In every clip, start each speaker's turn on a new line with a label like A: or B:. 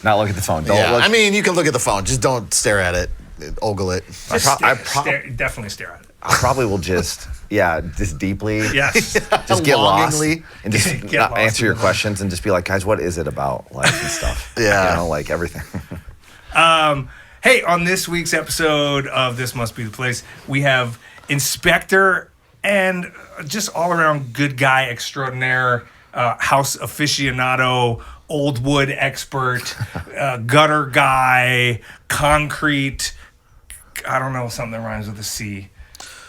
A: Not look at the phone. Don't
B: Yeah,
A: look.
B: I mean, you can look at the phone. Just don't stare at it. Ogle it.
C: Definitely stare at it.
A: I probably will just deeply
C: Yes.
A: just get lost
B: Longingly.
A: and just
C: Get
A: not
C: lost
A: answer your
C: in the-
A: questions and just be like, guys, what is it about life and stuff?
B: Yeah.
A: You know, like everything.
C: Hey, on this week's episode of This Must Be the Place, we have Inspector and just all around good guy extraordinaire, house aficionado, old wood expert, gutter guy, concrete. I don't know, something that rhymes with a C.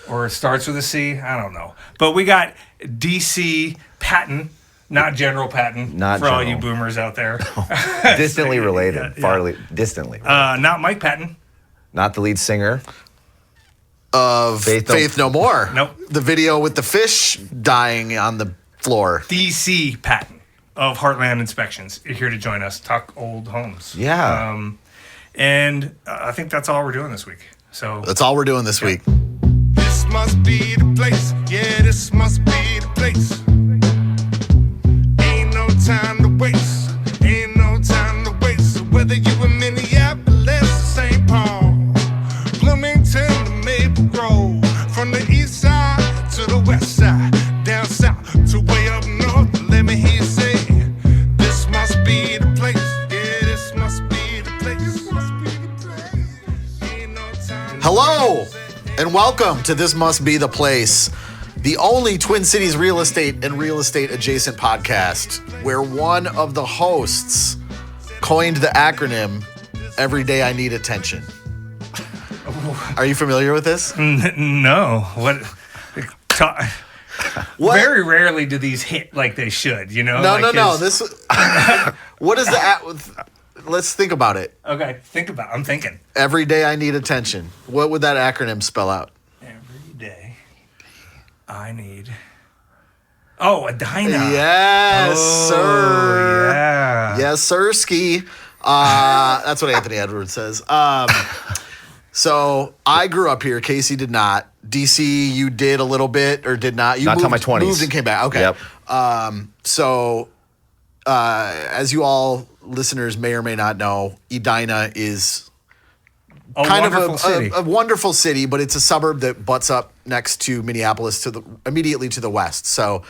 C: Or starts with a C. I don't know. But we got DC Patton, not General Patton,
A: Not
C: for all
A: General.
C: you boomers out there.
A: Distantly related.
C: Yeah.
A: Distantly.
C: Not Mike Patton.
A: Not the lead singer.
B: Of Faith No More.
C: Nope.
B: The video with the fish dying on the floor.
C: DC Patton of Heartland Inspections is here to join us, talk old homes.
A: Yeah.
C: And I think that's all we're doing this week. So
B: That's all we're doing this week.
D: This must be the place. Yeah, this must be the place. Ain't no time to waste. Ain't no time to waste. So whether you in Minneapolis or St. Paul, Bloomington to Maple Grove, from the east side to the west side, down south to way up north, let me hear you say, this must be the place. Yeah, this must be the place. This must be the place. Ain't no time to
B: Hello, and welcome to This Must Be the Place, the only Twin Cities real estate and real estate adjacent podcast where one of the hosts coined the acronym Every Day I Need Attention. Are you familiar with this?
C: no, what?
B: What?
C: Very rarely do these hit like they should. You know?
B: No,
C: Like
B: no.
C: his-
B: This. What is the? Let's think about it.
C: Okay, I'm thinking.
B: Every day I need attention. What would that acronym spell out?
C: Every day, I need. Oh, EDINA.
B: Yes,
C: Oh,
B: sir.
C: Yeah.
B: Yes, sir, ski. That's what Anthony Edwards says. So I grew up here. Casey did not. DC, you did a little bit or did not? You
A: Not till
B: moved,
A: my 20s.
B: moved and came back. Okay.
A: Yep.
B: As you all listeners may or may not know, EDINA is
C: A
B: kind
C: wonderful
B: of
C: city.
B: a wonderful city, but it's a suburb that butts up next to Minneapolis immediately to the west. So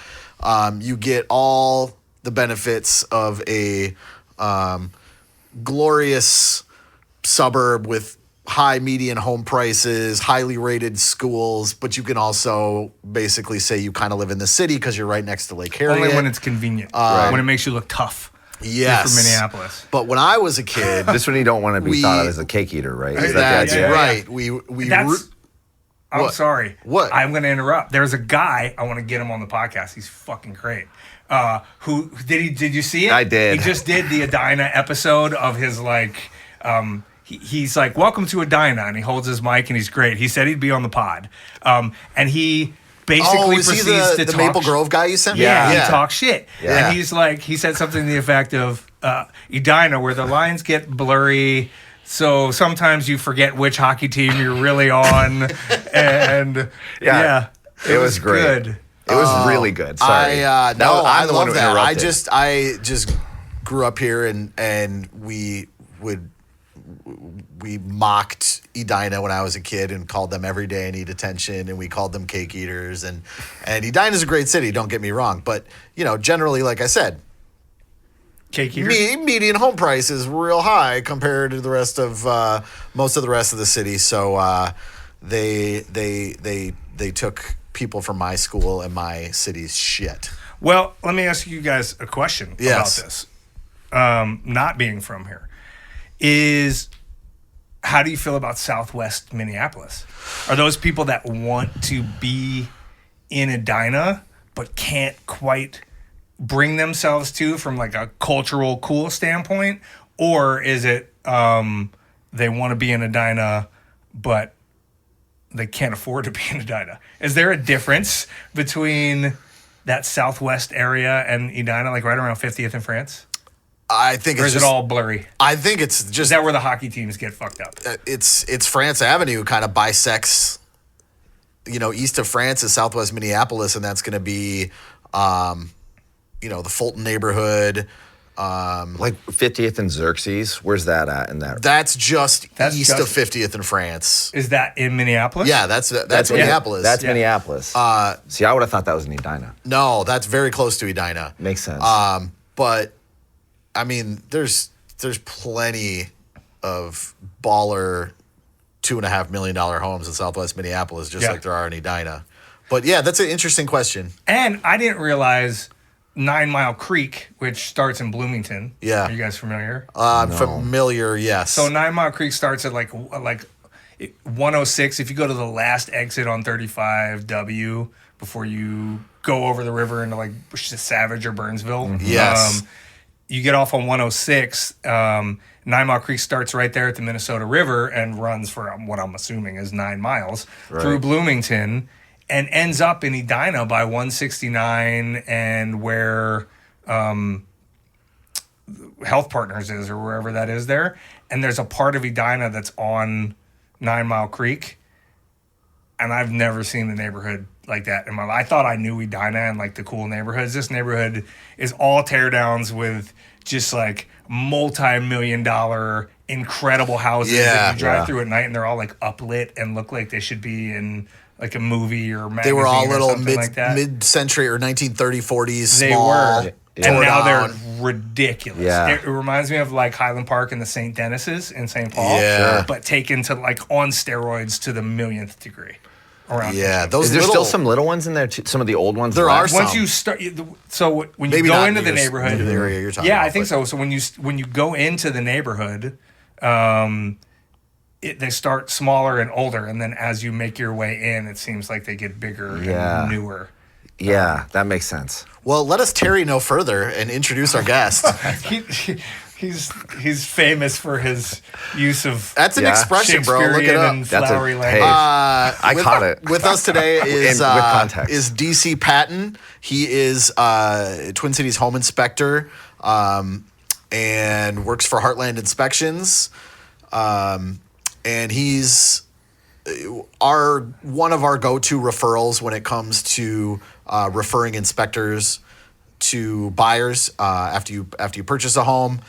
B: you get all the benefits of a glorious suburb with high median home prices, highly rated schools, but you can also basically say you kind of live in the city because you're right next to Lake Harriet.
C: Only when it's convenient. When it makes you look tough.
B: Yes.
C: You're from Minneapolis.
B: But when I was a kid,
A: This one you don't want to be
B: We-
A: thought of as a cake eater, right? Is that
B: that's
A: the idea?
B: right. We
C: That's. I'm
B: What?
C: sorry.
B: What?
C: I'm going to interrupt. There's a guy I want to get him on the podcast. He's fucking great. Who did you see it?
A: I did.
C: He just did the EDINA episode of his like. He's like, "Welcome to EDINA," and he holds his mic and he's great. He said he'd be on the pod, and he basically
B: is he
C: proceeds to
B: the
C: talk.
B: Maple Grove guy you sent me?
C: Yeah,
A: Yeah.
C: he talks shit.
A: Yeah.
C: And he's like, he said something to the effect of EDINA, where the lines get blurry. So sometimes you forget which hockey team you're really on. And yeah,
A: It was great.
C: good.
A: It was really good. Sorry.
B: I
A: That was-
B: I
A: I'm the one
B: love
A: who
B: that.
A: interrupted.
B: I just grew up here and we mocked EDINA when I was a kid and called them Every Day I Need Attention, and we called them cake eaters, and EDINA is a great city, don't get me wrong, but generally, like I said,
C: Cake eater.
B: median home price is real high compared to the rest of most of the rest of the city. So they took people from my school and my city's shit.
C: Well, let me ask you guys a question
B: Yes.
C: about this. Not being from here is, how do you feel about Southwest Minneapolis? Are those people that want to be in EDINA but can't quite bring themselves to from like a cultural cool standpoint, or is it they want to be in EDINA but they can't afford to be in EDINA? Is there a difference between that Southwest area and EDINA, like right around 50th in France?
B: I think
C: Or
B: it's
C: is
B: just,
C: it all blurry?
B: I think it's
C: Is
B: just
C: that where the hockey teams get fucked up?
B: it's France Avenue kind of bisects, east of France is Southwest Minneapolis, and that's going to be, the Fulton neighborhood,
A: Like 50th and Xerxes. Where's that at in that?
B: That's just
C: That's
B: east of
C: just-
B: 50th in France.
C: Is that in Minneapolis?
B: Yeah, that's Minneapolis.
A: That's Minneapolis. See, I would have thought that was in Edina.
B: No, that's very close to Edina.
A: Makes sense.
B: But I mean, there's plenty of baller $2.5 million homes in Southwest Minneapolis, just
C: Yeah.
B: like there are in Edina. But yeah, that's an interesting question.
C: And I didn't realize 9 Mile Creek, which starts in Bloomington.
B: Yeah.
C: Are you guys familiar?
B: Familiar, yes.
C: So 9 Mile Creek starts at like 106. If you go to the last exit on 35W before you go over the river into like Savage or Burnsville.
B: Yes.
C: You get off on 106. 9 Mile Creek starts right there at the Minnesota River and runs for what I'm assuming is 9 miles through Bloomington and ends up in Edina by 169 and where Health Partners is or wherever that is there. And there's a part of Edina that's on 9 Mile Creek. And I've never seen the neighborhood like that in my life. I thought I knew Edina and like the cool neighborhoods. This neighborhood is all teardowns with just like multi-million-dollar incredible houses that you drive through at night and they're all like uplit and look like they should be in like a movie or magazine.
B: They were all
C: or
B: little
C: something like that.
B: mid-century or 1930s, 40s,
C: They
B: small.
C: were.
A: Yeah.
C: And now
B: down.
C: they're ridiculous.
A: Yeah.
C: It reminds me of like Highland Park and the St. Dennis's in St. Paul.
B: Yeah.
C: But taken to like on steroids to the millionth degree. Around
B: Yeah,
C: Michigan.
B: those
A: Is there
B: little,
A: still some little ones in there too? Some of the old ones?
B: There
A: left?
B: are
C: Once
B: some.
C: you start, so when you
B: Maybe
C: go
B: not
C: into the
B: near
C: neighborhood,
B: the area you're talking
C: yeah,
B: about,
C: I think
B: but-
C: so. So when you go into the neighborhood, they start smaller and older, and then as you make your way in, it seems like they get bigger and newer.
A: Yeah, that makes sense.
B: Well, let us tarry no further and introduce our guest.
C: He's famous for his use of
B: That's an expression, bro. Look it
C: Shakespearean
B: up.
C: and
A: That's a-
C: flowery
A: hey.
C: language.
A: I caught it.
B: With us today is
A: with context.
B: is DC Patton. He is Twin Cities home inspector and works for Heartland Inspections. And he's one of our go-to referrals when it comes to referring inspectors to buyers after you purchase a home.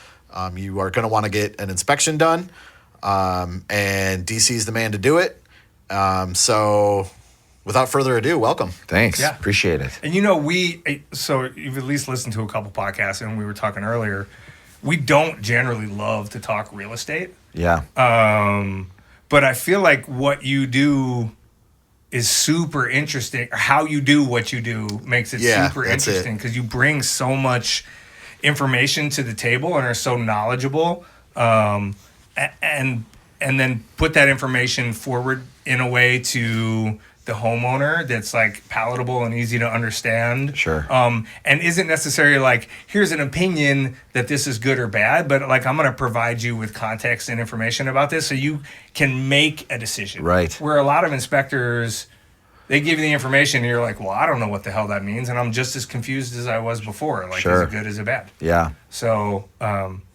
B: You are going to want to get an inspection done, and DC is the man to do it. So, without further ado, welcome.
A: Thanks.
C: Yeah.
A: Appreciate it.
C: And so you've at least listened to a couple podcasts, and we were talking earlier. We don't generally love to talk real estate,
A: Yeah.
C: but I feel like what you do is super interesting. Or how you do what you do makes it
B: Yeah,
C: super
B: that's
C: interesting because you bring so much information to the table and are so knowledgeable, and then put that information forward in a way to the homeowner that's like palatable and easy to understand.
A: Sure.
C: And isn't necessarily like, here's an opinion that this is good or bad, but like, I'm going to provide you with context and information about this so you can make a decision.
A: Right.
C: Where a lot of inspectors, they give you the information and you're like, well, I don't know what the hell that means. And I'm just as confused as I was before. Like,
A: Sure.
C: is it good, is it bad?
A: Yeah.
C: So,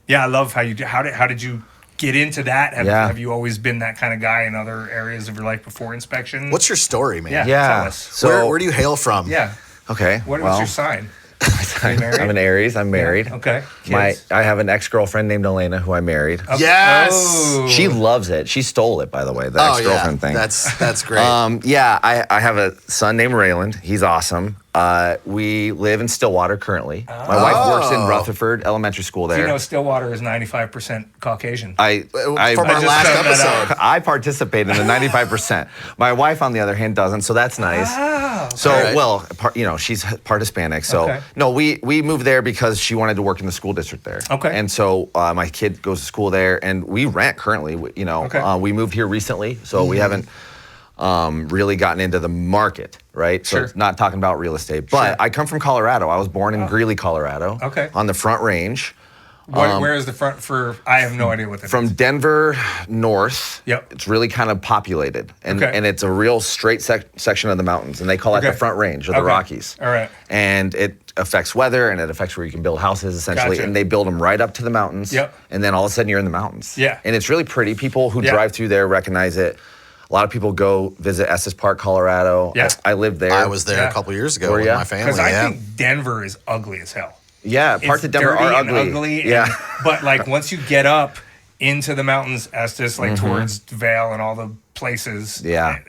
C: yeah, I love how you do. How did you get into that? Have you always been that kind of guy in other areas of your life before inspection?
B: What's your story, man?
C: Yeah.
A: Yeah.
C: Tell us.
A: So,
B: Where do you hail from?
C: Yeah.
A: okay.
C: What's
A: well,
C: your sign? Are you married?
A: I'm an Aries. I'm married.
C: Okay.
A: I
C: Kids?
A: have an ex-girlfriend named Elena who I married.
B: Yes.
C: Oh.
A: She loves it. She stole it, by the way, the
B: Oh
A: ex-girlfriend
B: yeah,
A: thing.
B: that's great.
A: Yeah, I have a son named Rayland. He's awesome. We live in Stillwater currently. My wife works in Rutherford Elementary School there.
C: You know, Stillwater is 95% Caucasian.
A: I
B: From
A: I
B: our
C: just
B: last
C: found that
B: episode.
A: I participate in the 95%. My wife, on the other hand, doesn't, so that's nice. So,
B: All right.
A: well, she's part Hispanic. So,
C: Okay.
A: no, we moved there because she wanted to work in the school district there.
C: Okay.
A: And so my kid goes to school there, and we rent currently.
C: Okay.
A: We moved here recently, so we haven't really gotten into the market, right? So
C: Sure.
A: it's not talking about real estate. But
C: Sure.
A: I come from Colorado. I was born in Greeley, Colorado.
C: Okay.
A: On the Front Range.
C: Where is the front for? I have no idea what that
A: From
C: is.
A: Denver north,
C: Yep.
A: it's really kind of populated, and
C: Okay.
A: it's a real straight section of the mountains, and they call it
C: Okay.
A: the Front Range or the
C: Okay.
A: Rockies.
C: All right.
A: And it affects weather, and it affects where you can build houses, essentially.
C: Gotcha.
A: And they build them right up to the mountains.
C: Yep.
A: And then all of a sudden you're in the mountains.
C: Yeah.
A: And it's really pretty. People who
C: Yeah.
A: drive through there recognize it. A lot of people go visit Estes Park, Colorado.
C: Yeah.
A: I lived there.
B: I was there
C: Yeah.
B: a couple years ago
A: Were
B: with
A: ya?
B: my family.
C: Because I
B: Yeah.
C: think Denver is ugly as hell.
A: Yeah, parts of Denver
C: dirty
A: are
C: and ugly.
A: Yeah.
C: But like once you get up into the mountains, Estes, like towards Vail and all the places.
A: Yeah.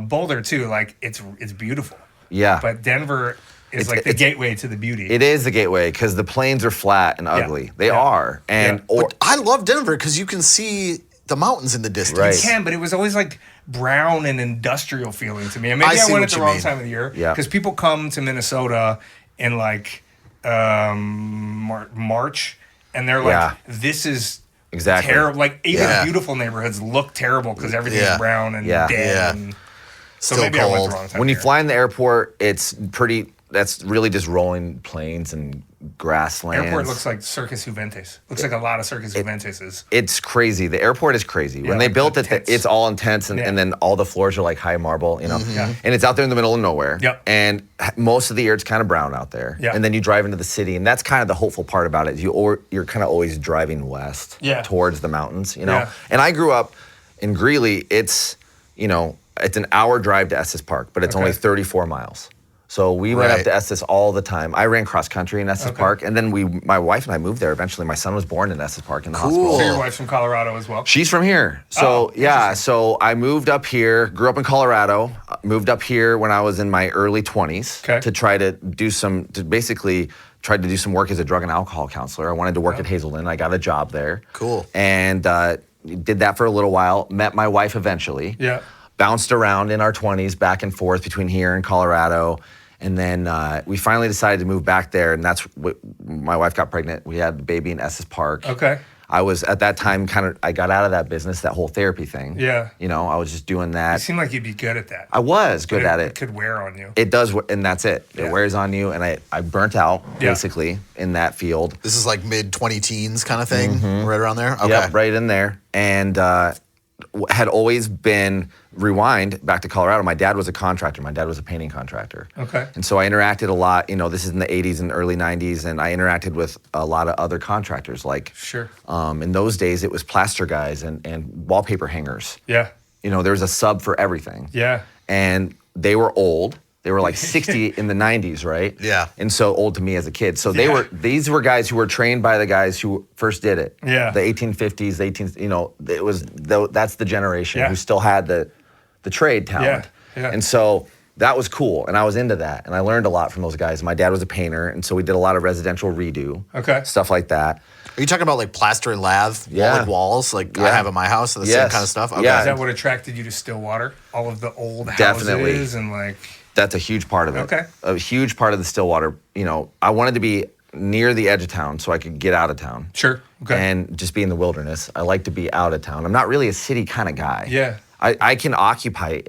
C: Boulder too. Like it's beautiful.
A: Yeah.
C: But Denver is like the gateway to the beauty.
A: It is the gateway because the plains are flat and ugly. They are. And
B: But I love Denver because you can see the mountains in the distance.
A: Right.
C: You can, but it was always like brown and industrial feeling to me. And maybe
B: I see
C: went
B: what
C: at the
B: you
C: wrong
B: mean.
C: time of the year.
A: Yeah.
C: Because people come to Minnesota in like March, and they're like,
A: Yeah.
C: "This is
A: Exactly.
C: terrible." Like even
B: Yeah.
C: beautiful neighborhoods look terrible because everything's
B: Yeah.
C: brown and
A: Yeah.
C: dead.
B: Yeah.
C: And so
B: Still
C: maybe I went
B: cold.
C: the wrong time.
A: when you
C: of year.
A: fly in the airport, it's pretty. That's really just rolling plains and grasslands.
C: Airport looks like Circus Juventus. Looks like a lot of Circus Juventuses.
A: It's crazy. The airport is crazy. When they
C: like
A: built
C: the
A: it,
C: tents.
A: it's all intense, and,
C: Yeah.
A: and then all the floors are like high marble, you know.
C: Yeah.
A: And it's out there in the middle of nowhere.
C: Yep.
A: And most of the year it's kind of brown out there.
C: Yeah.
A: And then you drive into the city, and that's kind of the hopeful part about it. You're kind of always driving west towards the mountains, you know.
C: Yeah.
A: And I grew up in Greeley. It's it's an hour drive to Estes Park, but it's only 34 miles. So we went up
B: Right.
A: to Estes all the time. I ran cross country in Estes
C: Okay.
A: Park, and then my wife and I moved there eventually. My son was born in Estes Park in the
B: Cool.
A: hospital.
C: So your wife's from Colorado as well.
A: She's from here. So,
C: Oh,
A: yeah. So I moved up here, grew up in Colorado, moved up here when I was in my early 20s
C: Okay.
A: to try to basically tried to do some work as a drug and alcohol counselor. I wanted to work at Hazelden. I got a job there.
B: Cool.
A: And did that for a little while. Met my wife eventually.
C: Yeah.
A: Bounced around in our 20s back and forth between here and Colorado. And then we finally decided to move back there, and that's what my wife got pregnant. We had the baby in Estes Park.
C: Okay.
A: I was at that time I got out of that business, that whole therapy thing.
C: Yeah.
A: I was just doing
C: You
A: that.
C: seem like you'd be good at that.
A: I was good at
C: It
A: it.
C: could wear on you.
A: It does, and that's it.
C: Yeah.
A: It wears on you, and I burnt out
C: Yeah.
A: basically in that field.
B: This is like mid 20 teens kind of thing, right around there. Okay.
A: Yep, right in there. And had always been rewind back to Colorado. My dad was a contractor. My dad was a painting contractor.
C: Okay.
A: And so I interacted a lot. This is in the 80s and early 90s, and I interacted with a lot of other contractors. Like,
C: Sure.
A: in those days, it was plaster guys and wallpaper hangers.
C: Yeah.
A: There was a sub for everything.
C: Yeah.
A: And they were old. They were like 60 in the 90s, right?
B: Yeah.
A: And so old to me as a kid. So these were guys who were trained by the guys who first did it.
C: Yeah.
A: The 1850s, that's the generation
C: Yeah.
A: who still had the trade talent.
C: Yeah.
A: And so that was cool. And I was into that. And I learned a lot from those guys. My dad was a painter. And so we did a lot of residential redo.
C: Okay.
A: Stuff like that.
B: Are you talking about like plaster and lath
A: Yeah.
B: walls like I
A: Yeah.
B: have in my house? The same
A: Yes.
B: kind of stuff? Okay.
A: Yeah.
C: Is that what attracted you to Stillwater? All of the old
A: Definitely.
C: houses and like.
A: That's a huge part of it.
C: Okay.
A: A huge part of the Stillwater. I wanted to be near the edge of town so I could get out of town.
C: Sure. Okay.
A: And just be in the wilderness. I like to be out of town. I'm not really a city kind of guy.
C: Yeah.
A: I can occupy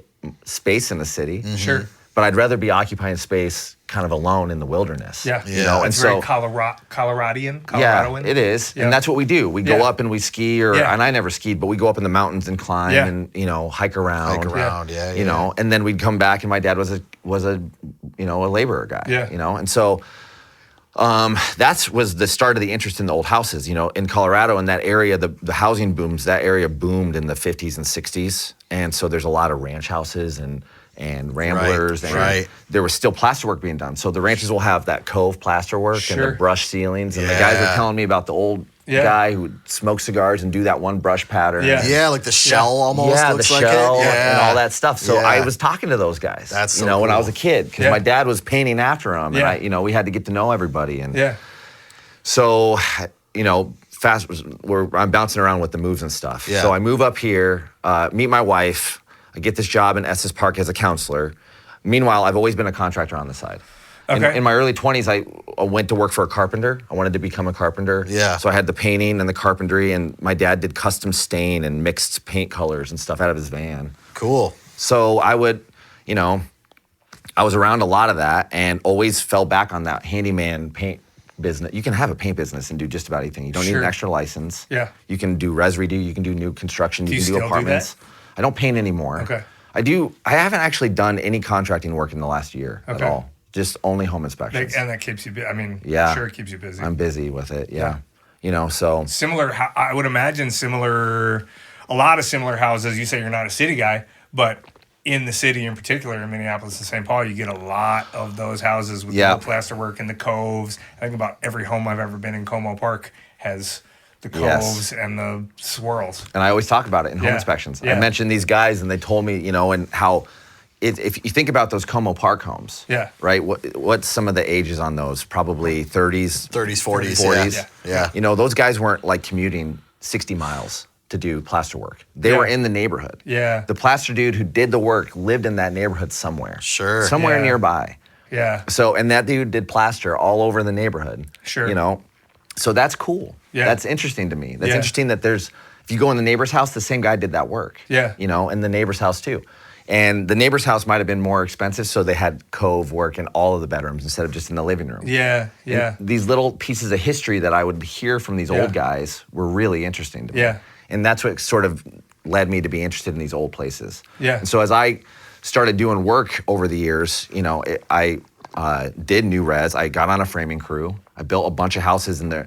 A: space in the city.
C: Sure.
A: But I'd rather be occupying space kind of alone in the wilderness.
C: Yeah.
B: Yeah.
A: And
C: It's
A: so
C: very Coloradoan.
A: yeah,
C: Coloradoan.
A: it is.
C: Yeah.
A: And that's what we do. We go
C: Yeah.
A: up and we ski
C: Yeah.
A: and I never skied, but we go up in the mountains and climb
C: Yeah.
A: and, hike around.
B: Hike around, yeah.
A: And then we'd come back and my dad was a laborer guy.
C: Yeah.
A: And so that was the start of the interest in the old houses. In Colorado, in that area, the housing booms, that area boomed in the 50s and 60s. And so there's a lot of ranch houses and ramblers.
B: Right,
A: and
B: right.
A: there was still plasterwork being done. So the ranches will have that cove plasterwork and
C: Sure.
A: the brush ceilings. And the guys
B: Yeah.
A: were telling me about the old
C: Yeah.
A: guy who would smoke cigars and do that one brush pattern.
C: Yeah.
B: Yeah, like the shell almost
A: Yeah, the
B: looks like
A: shell
B: it. Yeah.
A: and all that stuff. So
B: Yeah.
A: I was talking to those guys.
B: That's so
A: when I
B: cool.
A: was a kid because
C: Yeah.
A: my dad was painting after him,
C: Yeah.
A: and we had to get to know everybody. And
C: Yeah.
A: so, I'm bouncing around with the moves and stuff.
B: Yeah.
A: So I move up here, meet my wife. I get this job in Estes Park as a counselor. Meanwhile, I've always been a contractor on the side.
C: Okay.
A: In my early 20s, I went to work for a carpenter. I wanted to become a carpenter.
B: Yeah.
A: So I had the painting and the carpentry, and my dad did custom stain and mixed paint colors and stuff out of his van.
B: Cool.
A: So I would, I was around a lot of that and always fell back on that handyman paint business. You can have a paint business and do just about anything. You don't need
C: Sure.
A: an extra license.
C: Yeah.
A: You can do res redo. You can do new construction.
C: Do
A: You
C: you
A: can
C: still
A: do
C: do
A: apartments. I don't paint anymore.
C: Okay.
A: I haven't actually done any contracting work in the last year at
C: Okay.
A: all. Just only home inspections.
C: And that keeps you busy. I mean,
A: Yeah.
C: sure, it keeps you busy.
A: I'm busy with it. Yeah. So
C: Similar, I would imagine a lot of similar houses. You say you're not a city guy, but in the city, in particular in Minneapolis and St. Paul, you get a lot of those houses with
A: Yeah.
C: the plaster work and the coves. I think about every home I've ever been in Como Park has the
A: Yes.
C: coves and the swirls.
A: And I always talk about it in home
C: Yeah.
A: inspections.
C: Yeah.
A: I mentioned these guys, and they told me, you know, and how if you think about those Como Park homes,
C: Yeah.
A: right? What's some of the ages on those? Probably 30s,
B: 30s, 40s.
A: 40s.
B: Yeah.
A: You know, those guys weren't like commuting 60 miles to do plaster work. They
C: Yeah.
A: were in the neighborhood.
C: Yeah.
A: The plaster dude who did the work lived in that neighborhood somewhere.
B: Sure.
A: Somewhere
C: Yeah.
A: nearby.
C: Yeah.
A: So, and that dude did plaster all over the neighborhood.
C: Sure.
A: You know, so that's cool.
C: Yeah.
A: That's interesting to me. That's
C: Yeah.
A: interesting that if you go in the neighbor's house, the same guy did that work.
C: Yeah.
A: You know, and the neighbor's house too. And the neighbor's house might have been more expensive, so they had cove work in all of the bedrooms instead of just in the living room.
C: Yeah. Yeah.
A: And these little pieces of history that I would hear from these
C: Yeah.
A: old guys were really interesting to me.
C: Yeah.
A: And that's what sort of led me to be interested in these old places.
C: Yeah.
A: And so as I started doing work over the years, you know, I did new res. I got on a framing crew. I built a bunch of houses in the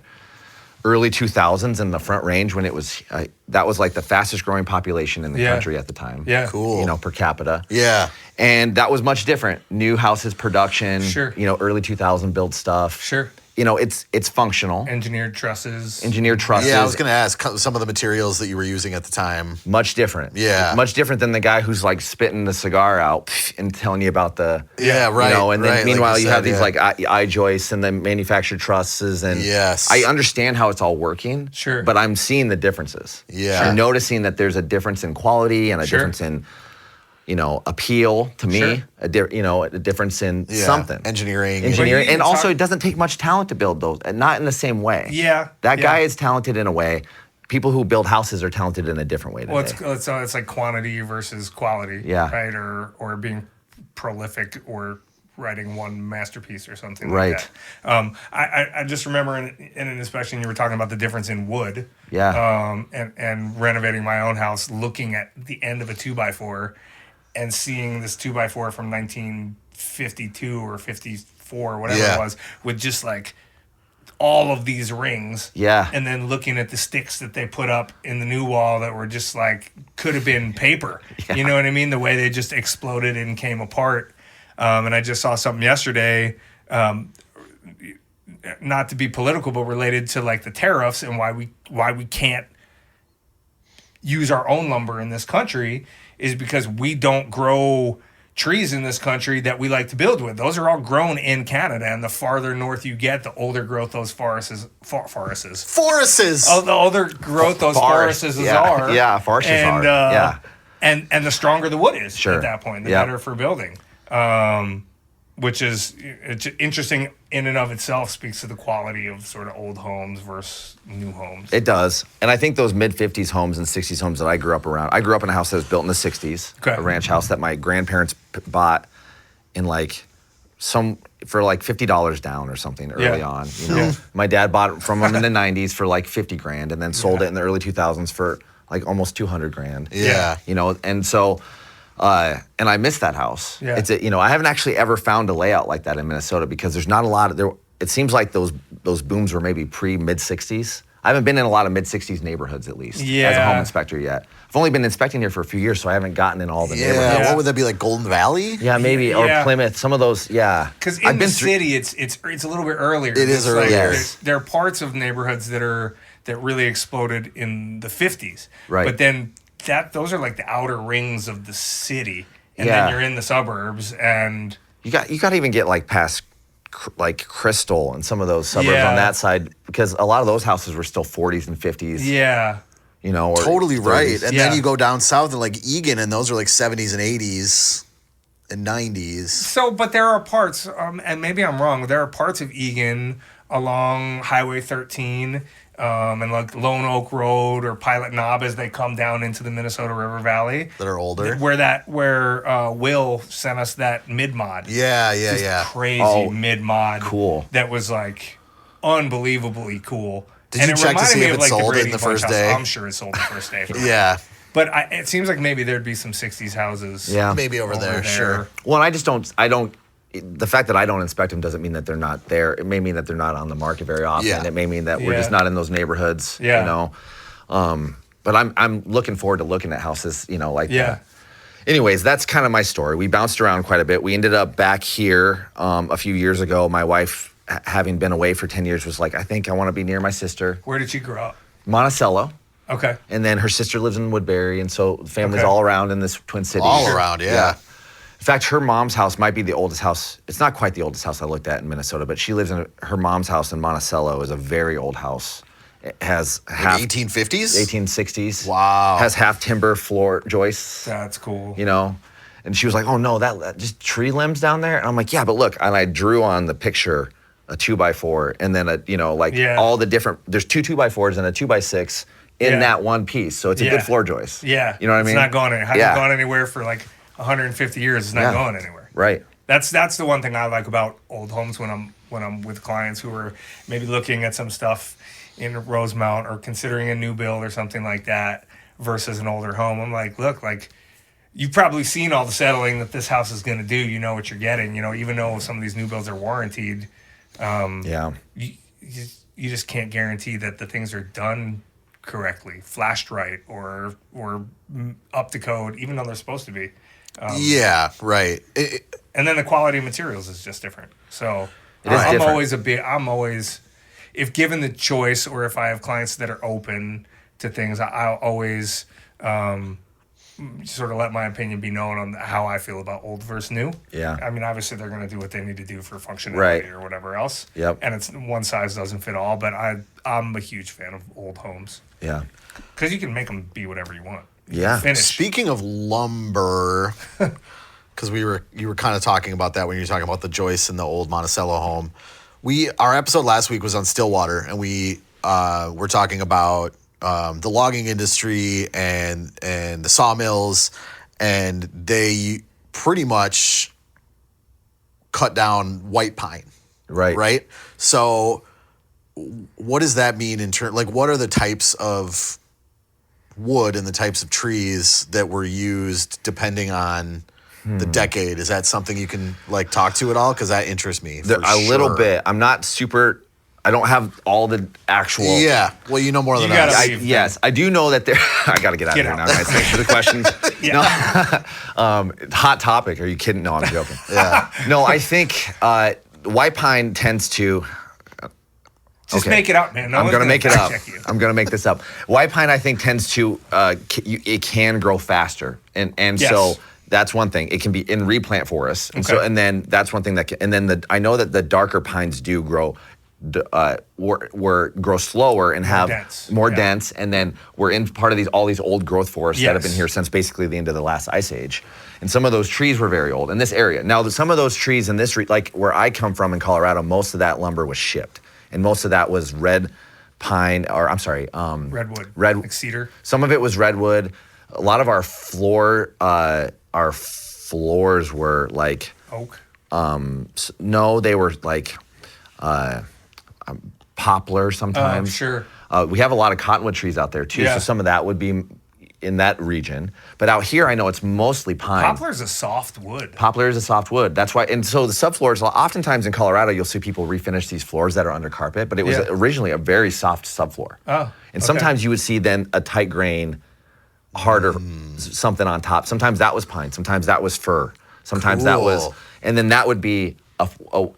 A: early 2000s in the Front Range when it was that was like the fastest growing population in the
C: Yeah.
A: country at the time.
C: Yeah.
B: Cool.
A: You know, per capita.
B: Yeah.
A: And that was much different. New houses production.
C: Sure.
A: You know, early 2000 build stuff.
C: Sure.
A: You know, it's functional.
C: Engineered trusses.
A: Engineered trusses.
B: Yeah, I was going to ask some of the materials that you were using at the time.
A: Much different.
B: Yeah.
A: Much different than the guy who's like spitting the cigar out and telling you about the.
B: Yeah, right.
A: You know, and then
B: right,
A: meanwhile
B: like
A: you have
B: said,
A: these
B: yeah.
A: like eye joists and then manufactured trusses and.
B: Yes.
A: I understand how it's all working.
C: Sure.
A: But I'm seeing the differences.
B: Yeah.
A: I'm noticing that there's a difference in quality and a
C: Sure.
A: difference in, you know, appeal to me.
C: Sure.
A: A difference in
B: Yeah.
A: something.
B: Engineering.
A: Engineering,
C: But you
A: and also
C: talk-
A: it doesn't take much talent to build those, and not in the same way.
C: Yeah,
A: that
C: yeah.
A: guy is talented in a way. People who build houses are talented in a different way today.
C: Well, it's like quantity versus quality.
A: Yeah.
C: Right. Or being prolific or writing one masterpiece or something
A: Right.
C: like that. I just remember in an inspection you were talking about the difference in wood.
A: Yeah.
C: And renovating my own house, looking at the end of a 2x4 and seeing this 2x4 from 1952 or 54, whatever
B: Yeah.
C: it was, with just like all of these rings.
A: Yeah.
C: And then looking at the sticks that they put up in the new wall that were just like, could have been paper. You know what I mean? The way they just exploded and came apart. And I just saw something yesterday, not to be political, but related to like the tariffs and why we can't use our own lumber in this country is because we don't grow trees in this country that we like to build with. Those are all grown in Canada, and the farther north you get, the older growth those forests.
B: Forests.
C: Oh, the older growth those
A: Forest,
C: forests
A: yeah.
C: are.
A: Yeah, forests
C: and,
A: are. Yeah.
C: And the stronger the wood is
A: Sure.
C: at that point, the
A: Yep.
C: better for building. Which is it's interesting in and of itself, speaks to the quality of sort of old homes versus new homes.
A: It does. And I think those mid-50s homes and 60s homes that I grew up around, I grew up in a house that was built in the 60s,
C: Okay.
A: a ranch house that my grandparents bought in like for like $50 down or something early
C: Yeah.
A: on. You know,
C: Yeah.
A: my dad bought it from them in the 90s for like 50 grand and then sold it in the early 2000s for like almost 200 grand.
B: Yeah.
A: You know, and so, and I miss that house.
C: Yeah.
A: It's you know, I haven't actually ever found a layout like that in Minnesota because there's not a lot of there. It seems like those booms were maybe mid 60s. I haven't been in a lot of mid 60s neighborhoods at least as a
C: Yeah.
A: home inspector yet. I've only been inspecting here for a few years, so I haven't gotten in all the
B: Yeah.
A: neighborhoods.
C: Yeah.
B: What would that be, like Golden Valley?
A: Yeah, maybe
C: Yeah.
A: or Plymouth. Some of those, yeah.
C: Because in the city, it's a little bit earlier.
B: It is
C: It's like
B: earlier.
C: there are parts of neighborhoods that really exploded in the 50s.
A: Right.
C: But then those are like the outer rings of the city, and
A: Yeah.
C: then you're in the suburbs, and
A: You got to even get like past like Crystal and some of those suburbs
C: Yeah.
A: on that side because a lot of those houses were still 40s and 50s.
C: yeah,
A: You know, or
B: Totally
A: 30s.
B: right. And
C: Yeah.
B: then you go down south and like Egan, and those are like 70s and 80s and 90s.
C: So, but there are parts, and maybe I'm wrong. There are parts of Egan along Highway 13, and like Lone Oak Road or Pilot Knob as they come down into the Minnesota River Valley.
B: That are older.
C: Where Will sent us that mid mod.
B: Yeah, yeah,
C: Just
B: yeah.
C: crazy
A: Oh,
C: mid mod.
A: cool.
C: That was like unbelievably cool.
B: Did you
C: it
B: check to
C: reminded
B: see
C: me
B: if
C: of,
B: it
C: like,
B: sold in
C: Brady
B: the
C: Bunch
B: first
C: house.
B: day?
C: I'm sure it sold the first day.
B: Yeah.
C: But it seems like maybe there'd be some 60s houses.
A: Yeah.
B: Maybe over there, sure.
A: Well, and I don't. The fact that I don't inspect them doesn't mean that they're not there. It may mean that they're not on the market very often.
B: Yeah.
A: It may mean that we're
C: Yeah.
A: just not in those neighborhoods.
C: Yeah.
A: You know, but I'm looking forward to looking at houses. You know, like
C: Yeah.
A: that. anyways, that's kind of my story. We bounced around quite a bit. We ended up back here a few years ago. My wife, having been away for 10 years, was like, I think I want to be near my sister.
C: Where did she grow up?
A: Monticello.
C: Okay.
A: And then her sister lives in Woodbury. And so the family's
C: Okay.
A: all around in this Twin Cities.
B: All around, yeah.
A: In fact, her mom's house might be the oldest house. It's not quite the oldest house I looked at in Minnesota, but she lives in her mom's house in Monticello is a very old house. It has half
B: 1850s?
A: 1860s.
B: Wow.
A: Has half timber floor joists.
C: That's cool.
A: You know, and she was like, "Oh no, that just tree limbs down there." And I'm like, "Yeah, but look," and I drew on the picture a 2x4, and then all the different. There's two 2x4s and a 2x6 in that one piece, so it's a good floor joist.
C: Yeah,
A: you know what I mean.
C: It's not going anywhere. Hasn't gone anywhere for like 150 years. It's not going anywhere.
A: Right.
C: That's the one thing I like about old homes when I'm with clients who are maybe looking at some stuff in Rosemount or considering a new build or something like that versus an older home. I'm like, look, like you've probably seen all the settling that this house is going to do. You know what you're getting. You know, even though some of these new builds are warranted, you just can't guarantee that the things are done correctly, flashed right, or up to code, even though they're supposed to be.
B: Yeah, right.
C: And then the quality of materials is just different. So
A: It is
C: I'm
A: different.
C: always, if given the choice, or if I have clients that are open to things, I'll always sort of let my opinion be known on how I feel about old versus new.
A: Yeah.
C: I mean, obviously they're going to do what they need to do for functionality
A: Right.
C: or whatever else.
A: Yep.
C: And it's one size doesn't fit all, but I'm a huge fan of old homes
A: Yeah.
C: because you can make them be whatever you want.
A: Yeah.
C: Finish.
B: Speaking of lumber, because you were kind of talking about that when you were talking about the joists in the old Monticello home. Our episode last week was on Stillwater, and we were talking about the logging industry and the sawmills, and they pretty much cut down white pine.
A: Right.
B: Right. So, what does that mean in turn? Like, what are the types of wood and the types of trees that were used depending on the decade? Is that something you can like talk to at all? Because that interests me.
A: A little bit. I'm not super. I don't have all the actual.
B: Yeah. Well, you know more than
C: You gotta
B: us.
C: leave.
A: Yes, I do know that there. I got to get out
C: Get
A: of here
C: out.
A: now, guys. Thanks for the questions.
C: Yeah.
A: No, hot topic. Are you kidding? No, I'm joking.
B: Yeah.
A: No, I think white pine tends to.
C: Just
A: Okay.
C: make it up, man. No
A: I'm
C: one's
A: gonna make it up.
C: fact check you.
A: I'm gonna make this up. White pine, I think, tends to it can grow faster, and
C: Yes.
A: so that's one thing. It can be in replant forests, and so
C: Okay.
A: and then that's one thing that can, and then I know that the darker pines do grow. Grow slower and have
C: dense.
A: more
C: Yeah.
A: dense, and then we're in part of all these old growth forests that have been
C: Yes.
A: here since basically the end of the last ice age, and some of those trees were very old in this area. Now, some of those trees in this like where I come from in Colorado, most of that lumber was shipped, and most of that was red pine, or I'm sorry,
C: Redwood.
A: red
C: Like cedar.
A: Some of it was redwood. A lot of our floors were like
C: Oak.
A: no, they were like poplar sometimes.
C: Sure.
A: We have a lot of cottonwood trees out there too,
C: Yeah.
A: so some of that would be in that region. But out here, I know it's mostly pine.
C: Poplar's a soft wood.
A: Poplar is a soft wood. That's why, and so the subfloors. Oftentimes in Colorado, you'll see people refinish these floors that are under carpet, but it was
C: Yeah.
A: originally a very soft subfloor.
C: Oh,
A: and
C: okay.
A: sometimes you would see then a tight grain, harder something on top. Sometimes that was pine. Sometimes that was fir. Sometimes that was,
B: Cool.
A: and then that would be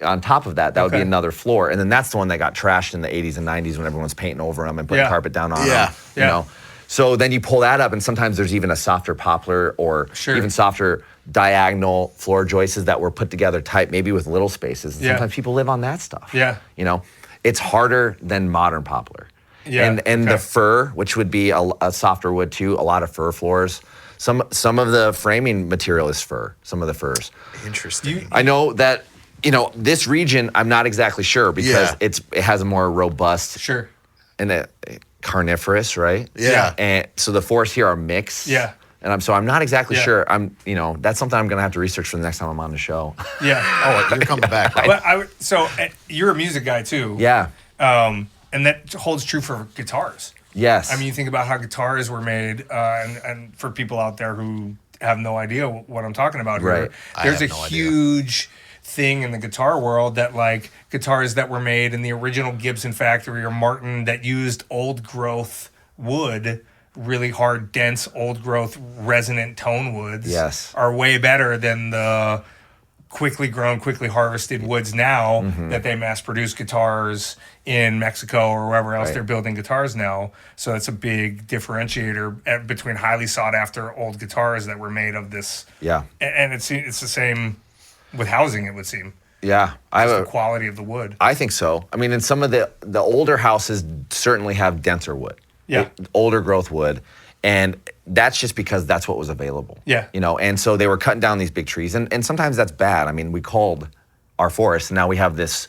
A: on top of that. That would be
C: Okay.
A: another floor, and then that's the one that got trashed in the 80s and 90s when everyone's painting over them and putting
C: Yeah.
A: carpet down on
B: Yeah.
A: them. You
C: Yeah.
A: know. So then you pull that up, and sometimes there's even a softer poplar or
C: Sure.
A: even softer diagonal floor joists that were put together tight, maybe with little spaces. And
C: Yeah.
A: sometimes people live on that stuff.
C: Yeah.
A: You know, it's harder than modern poplar.
C: Yeah,
A: And
C: okay.
A: the fir, which would be a softer wood too, a lot of fir floors. Some of the framing material is fir, some of the firs.
B: Interesting.
A: I know that, this region, I'm not exactly sure because
B: Yeah.
A: it has a more robust
C: Sure.
A: and a carnivorous, right?
B: Yeah.
A: And so the forests here are mixed.
C: Yeah.
A: And I'm not exactly
C: Yeah.
A: sure. That's something I'm going to have to research for the next time I'm on the show.
C: Yeah.
B: Oh, you're coming back, right?
C: But you're a music guy too.
A: Yeah.
C: And that holds true for guitars.
A: Yes.
C: I mean, you think about how guitars were made, and for people out there who have no idea what I'm talking about here,
A: Right.
B: I
C: there's a
B: have no idea.
C: huge thing in the guitar world that like guitars that were made in the original Gibson factory or Martin that used old growth wood really hard, dense, old growth, resonant tone woods
A: Yes.
C: are way better than the quickly grown, quickly harvested woods now that they mass produce guitars in Mexico or wherever else
A: Right.
C: they're building guitars now. So it's a big differentiator between highly sought after old guitars that were made of this.
A: Yeah.
C: And it's the same with housing, it would seem.
A: Yeah.
C: The quality of the wood.
A: I think so. I mean, in some of the older houses certainly have denser wood.
C: Yeah.
A: Older growth wood. And that's just because that's what was available.
C: Yeah.
A: You know, and so they were cutting down these big trees. And sometimes that's bad. I mean, we culled our forest, and now we have this,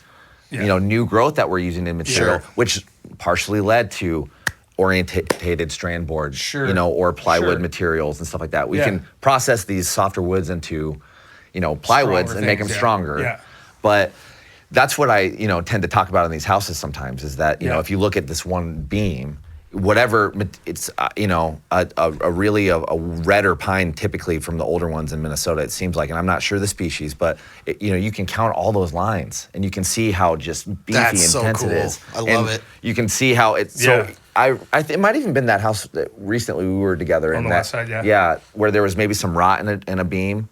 A: new growth that we're using in material,
C: Sure.
A: which partially led to orientated strand boards,
C: Sure.
A: or plywood
C: Sure.
A: materials and stuff like that. We
C: Yeah.
A: can process these softer woods into, plywoods
C: Stronger
A: and make
C: things,
A: them
C: yeah.
A: stronger.
C: Yeah.
A: But that's what I, tend to talk about in these houses sometimes is that,
C: Yeah.
A: if you look at this one beam, whatever, it's, a really a redder pine typically from the older ones in Minnesota, it seems like, and I'm not sure the species, but, you can count all those lines and you can see how just beefy
B: That's
A: and
B: so
A: dense
B: cool.
A: it is.
B: I love
A: And
B: it.
A: You can see how it's,
C: Yeah.
A: so it might have even been that house that recently we were together
C: On
A: in
C: the
A: that,
C: west side, yeah.
A: Yeah, where there was maybe some rot in a beam.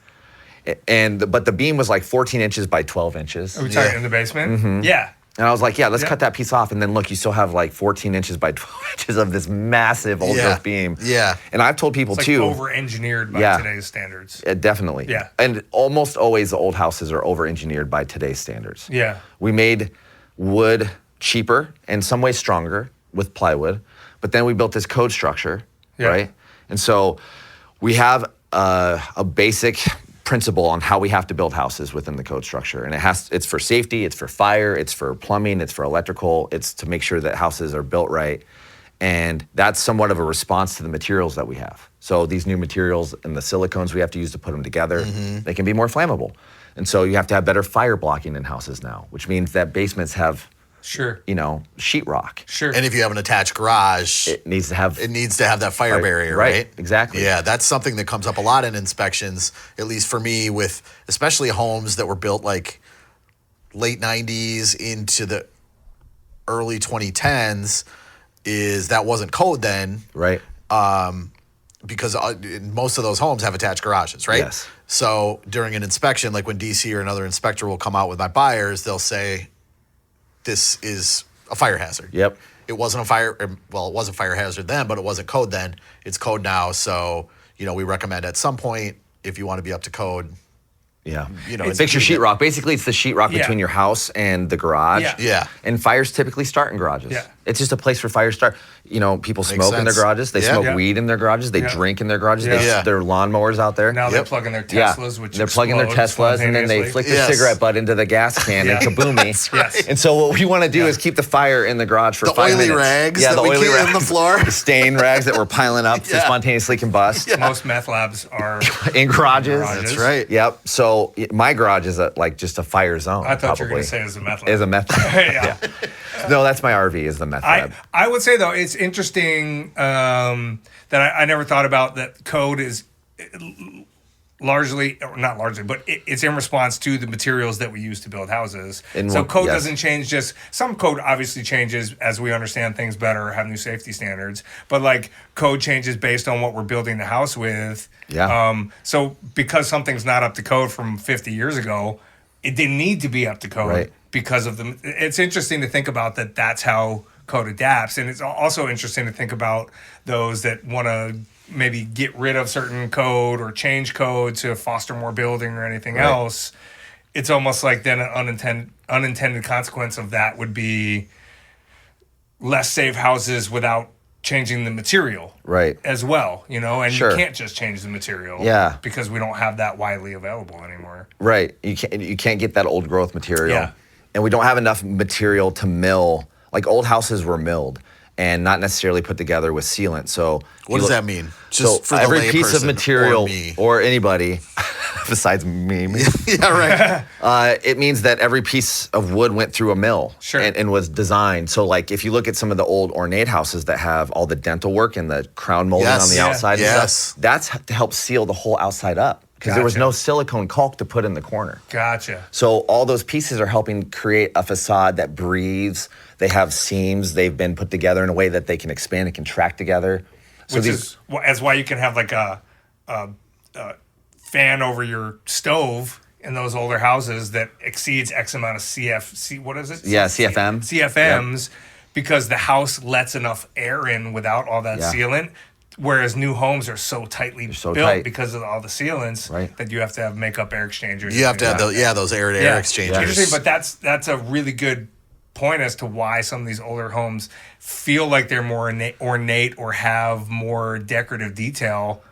A: But the beam was like 14 inches by 12 inches.
C: Are we talking
B: Yeah.
C: in the basement? Yeah.
A: And I was like, let's
C: Yeah.
A: cut that piece off. And then look, you still have like 14 inches by 12 inches of this massive old growth beam.
B: Yeah.
A: And I've told people
C: It's like
A: too.
C: over-engineered by
A: Yeah.
C: today's standards.
A: Definitely.
C: Yeah.
A: And almost always the old houses are over-engineered by today's standards.
C: Yeah.
A: We made wood cheaper and in some ways stronger with plywood, but then we built this code structure,
C: Yeah.
A: right? And so we have a basic principle on how we have to build houses within the code structure, and it's for safety, it's for fire, it's for plumbing, it's for electrical, it's to make sure that houses are built right. And that's somewhat of a response to the materials that we have. So these new materials and the silicones we have to use to put them together, they can be more flammable. And so you have to have better fire blocking in houses now, which means that basements have,
C: Sure.
A: sheetrock.
C: Sure.
B: And if you have an attached garage,
A: It needs to have
B: that fire barrier, right?
A: Exactly.
B: Yeah, that's something that comes up a lot in inspections, at least for me, with especially homes that were built like late 90s into the early 2010s, is that wasn't code then,
A: Right.
B: because most of those homes have attached garages, right?
A: Yes.
B: So during an inspection, like when DC or another inspector will come out with my buyers, they'll say, this is a fire hazard.
A: Yep.
B: It wasn't it was a fire hazard then, but it wasn't code then. It's code now. So, we recommend at some point, if you want to be up to code,
A: Yeah.
B: It's-
A: Fix your sheetrock. Basically, it's the sheetrock
C: Yeah.
A: between your house and the garage.
C: Yeah.
B: Yeah.
A: And fires typically start in garages.
C: Yeah.
A: It's just a place for fires to start. People smoke in their
B: sense.
A: garages. They
B: Yeah.
A: smoke
C: Yeah.
A: weed in their garages. They
C: Yeah.
A: drink in their garages.
C: Yeah.
A: They
B: Yeah.
A: their lawnmowers out there.
C: Now they're
B: Yep.
C: plugging their
A: Yeah.
C: Teslas, which
A: They're plugging their
C: explode
A: Teslas and then they
C: spontaneously.
A: flick the
B: Yes.
A: cigarette butt into the gas can
C: Yeah.
A: and kaboomy.
C: Yes.
A: And so what we want to do is keep the fire in the garage for
B: The
A: 5
B: oily
A: minutes.
B: rags
A: yeah,
B: that
A: the
B: we
A: oily
B: keep in
A: rags,
B: the floor.
A: the stain rags that we're piling up to
B: Yeah.
A: spontaneously combust
C: Most meth labs are.
A: in garages.
C: Garages.
B: That's right.
A: Yep. So my garage is just a fire zone.
C: I thought you were
A: probably.
C: going to say it was a meth lab.
A: Is a meth lab.
C: Yeah.
A: No, that's my RV. Is the meth lab.
C: I would say though it's interesting that I never thought about that code is largely, or not largely, but it's in response to the materials that we use to build houses. So code
A: yes.
C: doesn't change. Just some code obviously changes as we understand things better, have new safety standards. But like code changes based on what we're building the house with.
A: Yeah.
C: So because something's not up to code from 50 years ago, it didn't need to be up to code.
A: Right.
C: Because of them. It's interesting to think about that that's how code adapts. And it's also interesting to think about those that want to maybe get rid of certain code or change code to foster more building or anything
A: Right.
C: else. It's almost like then an unintended consequence of that would be less safe houses without changing the material
A: Right.
C: as well, and
A: Sure.
C: you can't just change the material
A: Yeah.
C: because we don't have that widely available anymore.
A: Right. You can't get that old growth material.
C: Yeah.
A: And we don't have enough material to mill. Like old houses were milled and not necessarily put together with sealant. So
B: What does that mean?
A: So
B: Just for the
A: every piece of
B: layperson
A: material
B: or me.
A: or anybody besides me.
B: Yeah, right.
A: It means that every piece of wood went through a mill
C: Sure.
A: and was designed. So like if you look at some of the old ornate houses that have all the dental work and the crown molding
B: Yes.
A: on the
B: Yeah.
A: outside and
B: Yes.
A: stuff, that's to help seal the whole outside up because there was
C: Gotcha.
A: no silicone caulk to put in the corner.
C: Gotcha.
A: So all those pieces are helping create a facade that breathes. They have seams. They've been put together in a way that they can expand and contract together.
C: Which is that's why you can have like a fan over your stove in those older houses that exceeds X amount of what is it?
A: Yeah, CFM.
C: CFMs, because the house lets enough air in without all that sealant. Whereas new homes are so tightly built
A: tight.
C: because of all the sealants that you have to have makeup air exchangers.
B: You have to have those air-to-air exchangers.
C: Interesting, but that's a really good point as to why some of these older homes feel like they're more ornate or have more decorative detail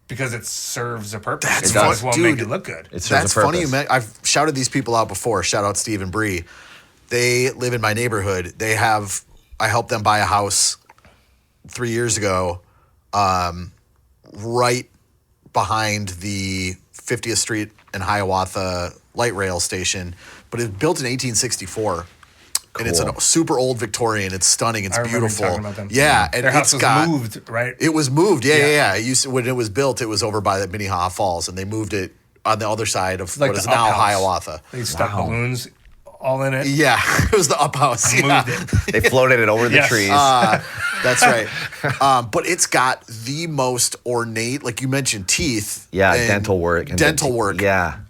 C: because it serves a purpose.
B: That's
C: it does well make it look good.
B: That's funny. I've shouted these people out before. Shout out Steve and Bree. They live in my neighborhood. I helped them buy a house 3 years ago, right behind the 50th Street and Hiawatha light rail station, but it was built in 1864. Cool. And it's a super old Victorian. It's stunning. It's beautiful.
C: Talking about them.
B: Yeah, and
C: their house was moved, right?
B: It was moved. Yeah. When it was built, it was over by the Minnehaha Falls, and they moved it on the other side of what is now Hiawatha.
C: They stuck balloons all in it.
B: Yeah, it was the up house.
C: Moved it.
A: They floated it over the trees.
B: That's right. But it's got the most ornate, like you mentioned, teeth.
A: Yeah, dental work. Yeah.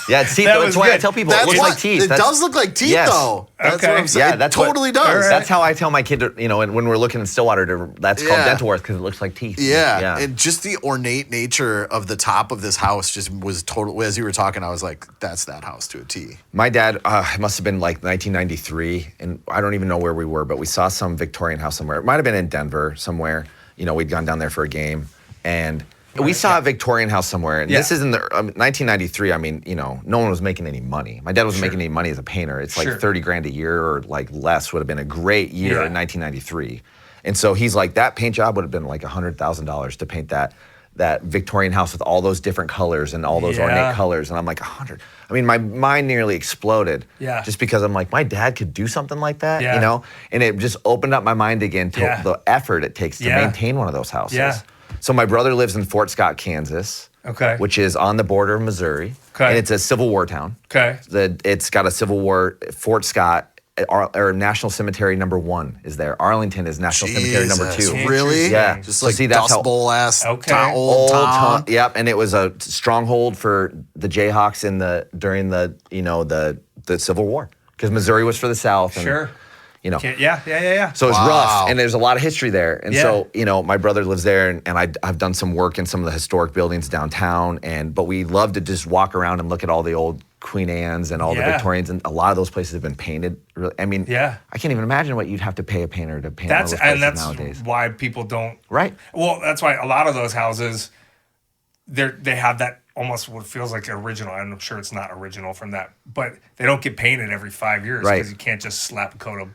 A: Yeah, teeth. That's why I tell people it looks like teeth.
B: It does look like teeth, though. That's what I'm saying.
A: Yeah, that
B: totally does.
A: Right. That's how I tell my kid, when we're looking in Stillwater, that's called dental work because it looks like teeth.
B: Yeah. And just the ornate nature of the top of this house just was totally, as you were talking, I was like, that's that house to a T.
A: My dad, it must have been like 1993, and I don't even know where we were, but we saw some Victorian house somewhere. It might have been in Denver somewhere. We'd gone down there for a game, and we saw a Victorian house somewhere. And this is in the 1993. I mean, no one was making any money. My dad wasn't making any money as a painter. It's like 30 grand a year or like less would have been a great year in 1993. And so he's like, that paint job would have been like $100,000 to paint that Victorian house with all those different colors and all those ornate colors. And I'm like, 100. I mean, my mind nearly exploded.
C: Yeah.
A: Just because I'm like, my dad could do something like that, And it just opened up my mind again to the effort it takes to maintain one of those houses.
C: Yeah.
A: So my brother lives in Fort Scott, Kansas, which is on the border of Missouri. And it's a Civil War town. It's got a Civil War, Fort Scott, or National Cemetery number 1 is there. Arlington is National Cemetery number 2.
B: Really?
A: Yeah.
B: Just like Dust Bowl ass old town.
A: Yep, and it was a stronghold for the Jayhawks during the Civil War because Missouri was for the South. And,
C: Yeah.
A: So it's rough, and there's a lot of history there. And so, my brother lives there, and I've done some work in some of the historic buildings downtown, but we love to just walk around and look at all the old Queen Anne's and all the Victorians, and a lot of those places have been painted. I mean, I can't even imagine what you'd have to pay a painter to paint all those places nowadays.
C: That's why people don't.
A: Right.
C: Well, that's why a lot of those houses, they have that almost what feels like original. I'm sure it's not original from that, but they don't get painted every 5 years because you can't just slap a coat of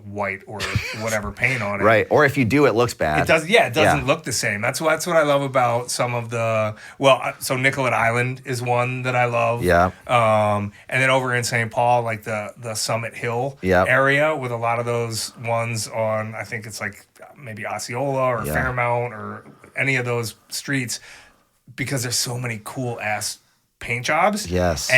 C: white or whatever paint on it.
A: Right. Or if you do, it looks bad.
C: It does. Yeah, it doesn't look the same. That's what I love about some of the. Well, so Nicollet Island is one that I love.
A: Yeah.
C: And then over in St. Paul, like the Summit Hill area with a lot of those ones on. I think it's like maybe Osceola or Fairmount or any of those streets. Because there's so many cool ass paint jobs.
A: Yes.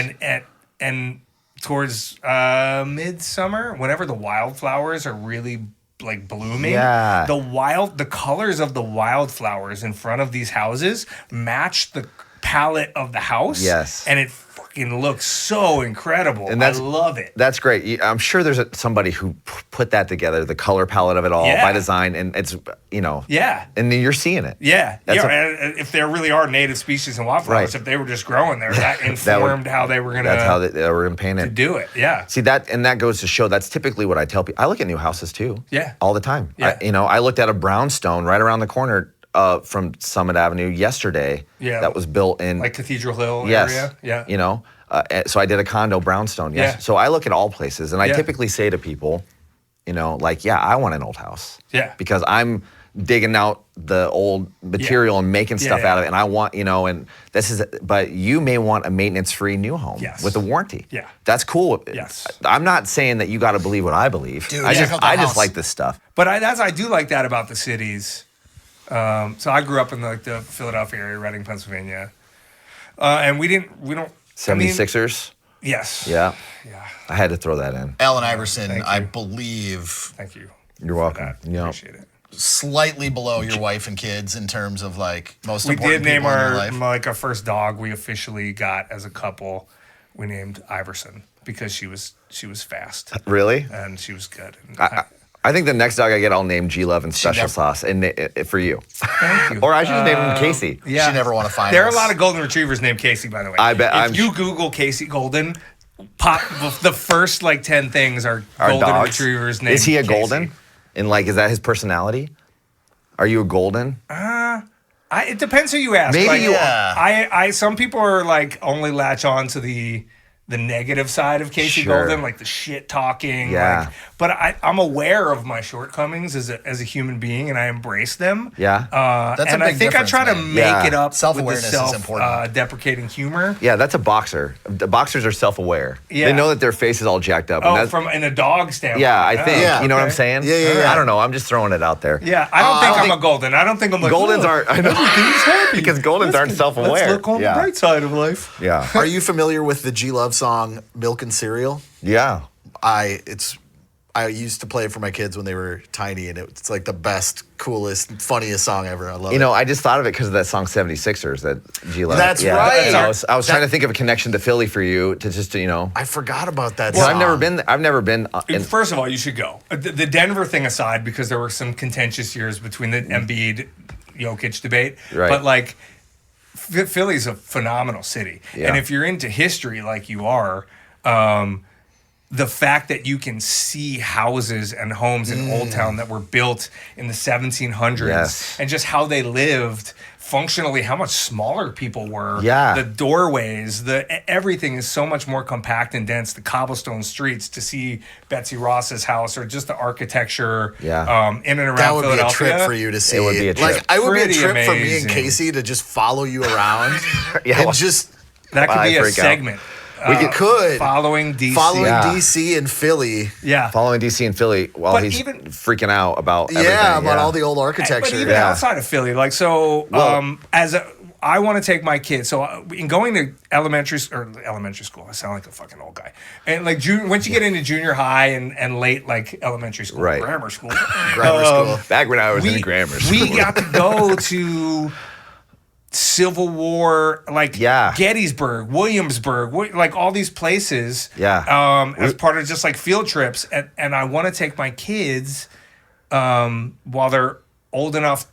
C: And towards midsummer, whenever the wildflowers are really like blooming, the colors of the wildflowers in front of these houses match the palette of the house.
A: Yes.
C: And it fucking looks so incredible. And I love it.
A: That's great. I'm sure there's somebody who put that together, the color palette of it all by design, and it's and then you're seeing it.
C: Yeah, and if there really are native species and wildflowers, if they were just growing there, that informed how they were gonna.
A: That's how they were gonna paint it.
C: To do it, yeah.
A: See that, and that goes to show that's typically what I tell people. I look at new houses too.
C: Yeah,
A: all the time.
C: Yeah.
A: I looked at a brownstone right around the corner from Summit Avenue yesterday. Yeah, that was built in
C: like Cathedral Hill area. Yeah,
A: so I did a condo brownstone. Yes. Yeah. So I look at all places, and I typically say to people, I want an old house.
C: Yeah.
A: Because I'm digging out the old material and making stuff out of it, and I want, and this is. But you may want a maintenance-free new home with a warranty.
C: Yeah.
A: That's cool.
C: Yes.
A: I'm not saying that you got to believe what I believe.
B: Dude,
A: I just like this stuff.
C: But I do like that about the cities. So I grew up in the Philadelphia area, Reading, Pennsylvania, and we don't.
A: 76ers?
C: Yes.
A: Yeah.
C: Yeah.
A: I had to throw that in.
B: Allen Iverson, I believe.
C: Thank you.
A: You're welcome.
C: Appreciate it.
B: slightly below your wife and kids in terms of like most
C: We
B: important
C: did name
B: people in your
C: our
B: life?
C: our first dog. We officially got as a couple. We named Iverson because she was fast
A: Really?
C: and she was good. And
A: I think the next dog I get, I'll name G Love and Special
B: never-
A: Sauce, and for you.
C: thank you.
A: Or I should just name him Casey.
C: Yeah.
B: She never want to find
C: There are
B: us.
C: a lot of golden retrievers named Casey, by the way.
A: I bet-
C: If
A: I'm
C: you Google Casey Golden, pop the first like 10 things are
A: Our
C: golden
A: dogs.
C: retrievers named
A: Is he a
C: Casey.
A: golden? And like, is that his personality? Are you a golden?
C: It depends who you ask.
A: Maybe
C: Like,
A: you
B: are.
C: Some people are like only latch on to the negative side of Casey
A: Sure.
C: Golden, like the shit talking.
A: Yeah.
C: Like, but I'm aware of my shortcomings as a human being, and I embrace them.
A: Yeah.
B: That's a
C: and I
B: big
C: think I
B: difference,
C: try to
B: man.
C: make
A: Yeah.
C: it up
B: Self-awareness
C: with the
B: is important.
C: deprecating humor.
A: Yeah, that's a boxer. The boxers are self-aware.
C: Yeah.
A: They know that their face is all jacked up. and
C: Oh,
A: that's,
C: from in a dog standpoint.
A: yeah, I think.
B: Yeah.
A: You know what I'm
C: okay.
A: saying?
B: Yeah.
A: I don't know. I'm just throwing it out there.
C: Yeah, I don't think
B: I
C: I'm
B: think-
C: a golden. I don't think I'm like
A: Goldens
C: "Oh,
A: aren't. I know.
C: everything's happy."
A: Because Goldens aren't self-aware.
C: Let's look on
A: yeah.
C: the bright side of life.
A: Yeah.
B: Are you familiar with the G Love song "Milk and Cereal"?
A: Yeah.
B: I used to play it for my kids when they were tiny, and it's like the best, coolest, funniest song ever. I love
A: You
B: it.
A: know, I just thought of it because of that song 76ers that G Love.
B: That's right.
A: And I was
B: That-
A: trying to think of a connection to Philly for you to just,
B: I forgot about that.
A: 'cause
B: song.
A: I've never been in,
C: First of all, you should go. The Denver thing aside, because there were some contentious years between the Embiid Jokic debate.
A: Right.
C: But like, Philly's a phenomenal city,
A: Yeah.
C: and if you're into history like you are, the fact that you can see houses and homes in Old Town that were built in the 1700s
A: Yes.
C: and just how they lived functionally, how much smaller people were.
A: Yeah.
C: The doorways, everything is so much more compact and dense. The cobblestone streets, to see Betsy Ross's house, or just the architecture
A: Yeah.
C: in and around
B: That would be a
C: Philadelphia.
B: trip for you to see.
A: would be a trip.
B: Like, I would be a
C: Pretty
B: trip for me
C: amazing.
B: and Casey to just follow you around
A: Yeah,
B: and
A: well,
B: just
C: That could
A: I
C: be a
A: freak out.
C: segment.
B: could
C: Following DC.
B: following
A: Yeah.
B: DC and Philly.
C: Yeah.
A: following DC and Philly while
C: But
A: he's
C: even-
A: freaking out about everything.
B: Yeah, about all the old
C: But
B: architecture.
C: even
A: Yeah.
C: outside of Philly, like so,
A: Well-
C: I want to take my kids. So in going to elementary school, I sound like a fucking old guy. And like once you get into junior high and late like elementary school,
A: Right.
C: grammar school,
B: Grammar school.
A: Back when I was in grammar school.
C: we got to go to Civil War, like
A: Yeah.
C: Gettysburg, Williamsburg, like all these places.
A: Yeah.
C: As part of just like field trips, and I want to take my kids while they're old enough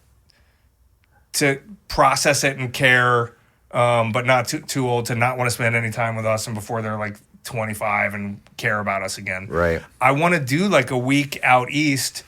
C: to process it and care, but not too old to not want to spend any time with us, and before they're like 25 and care about us again.
A: Right.
C: I want to do like a week out east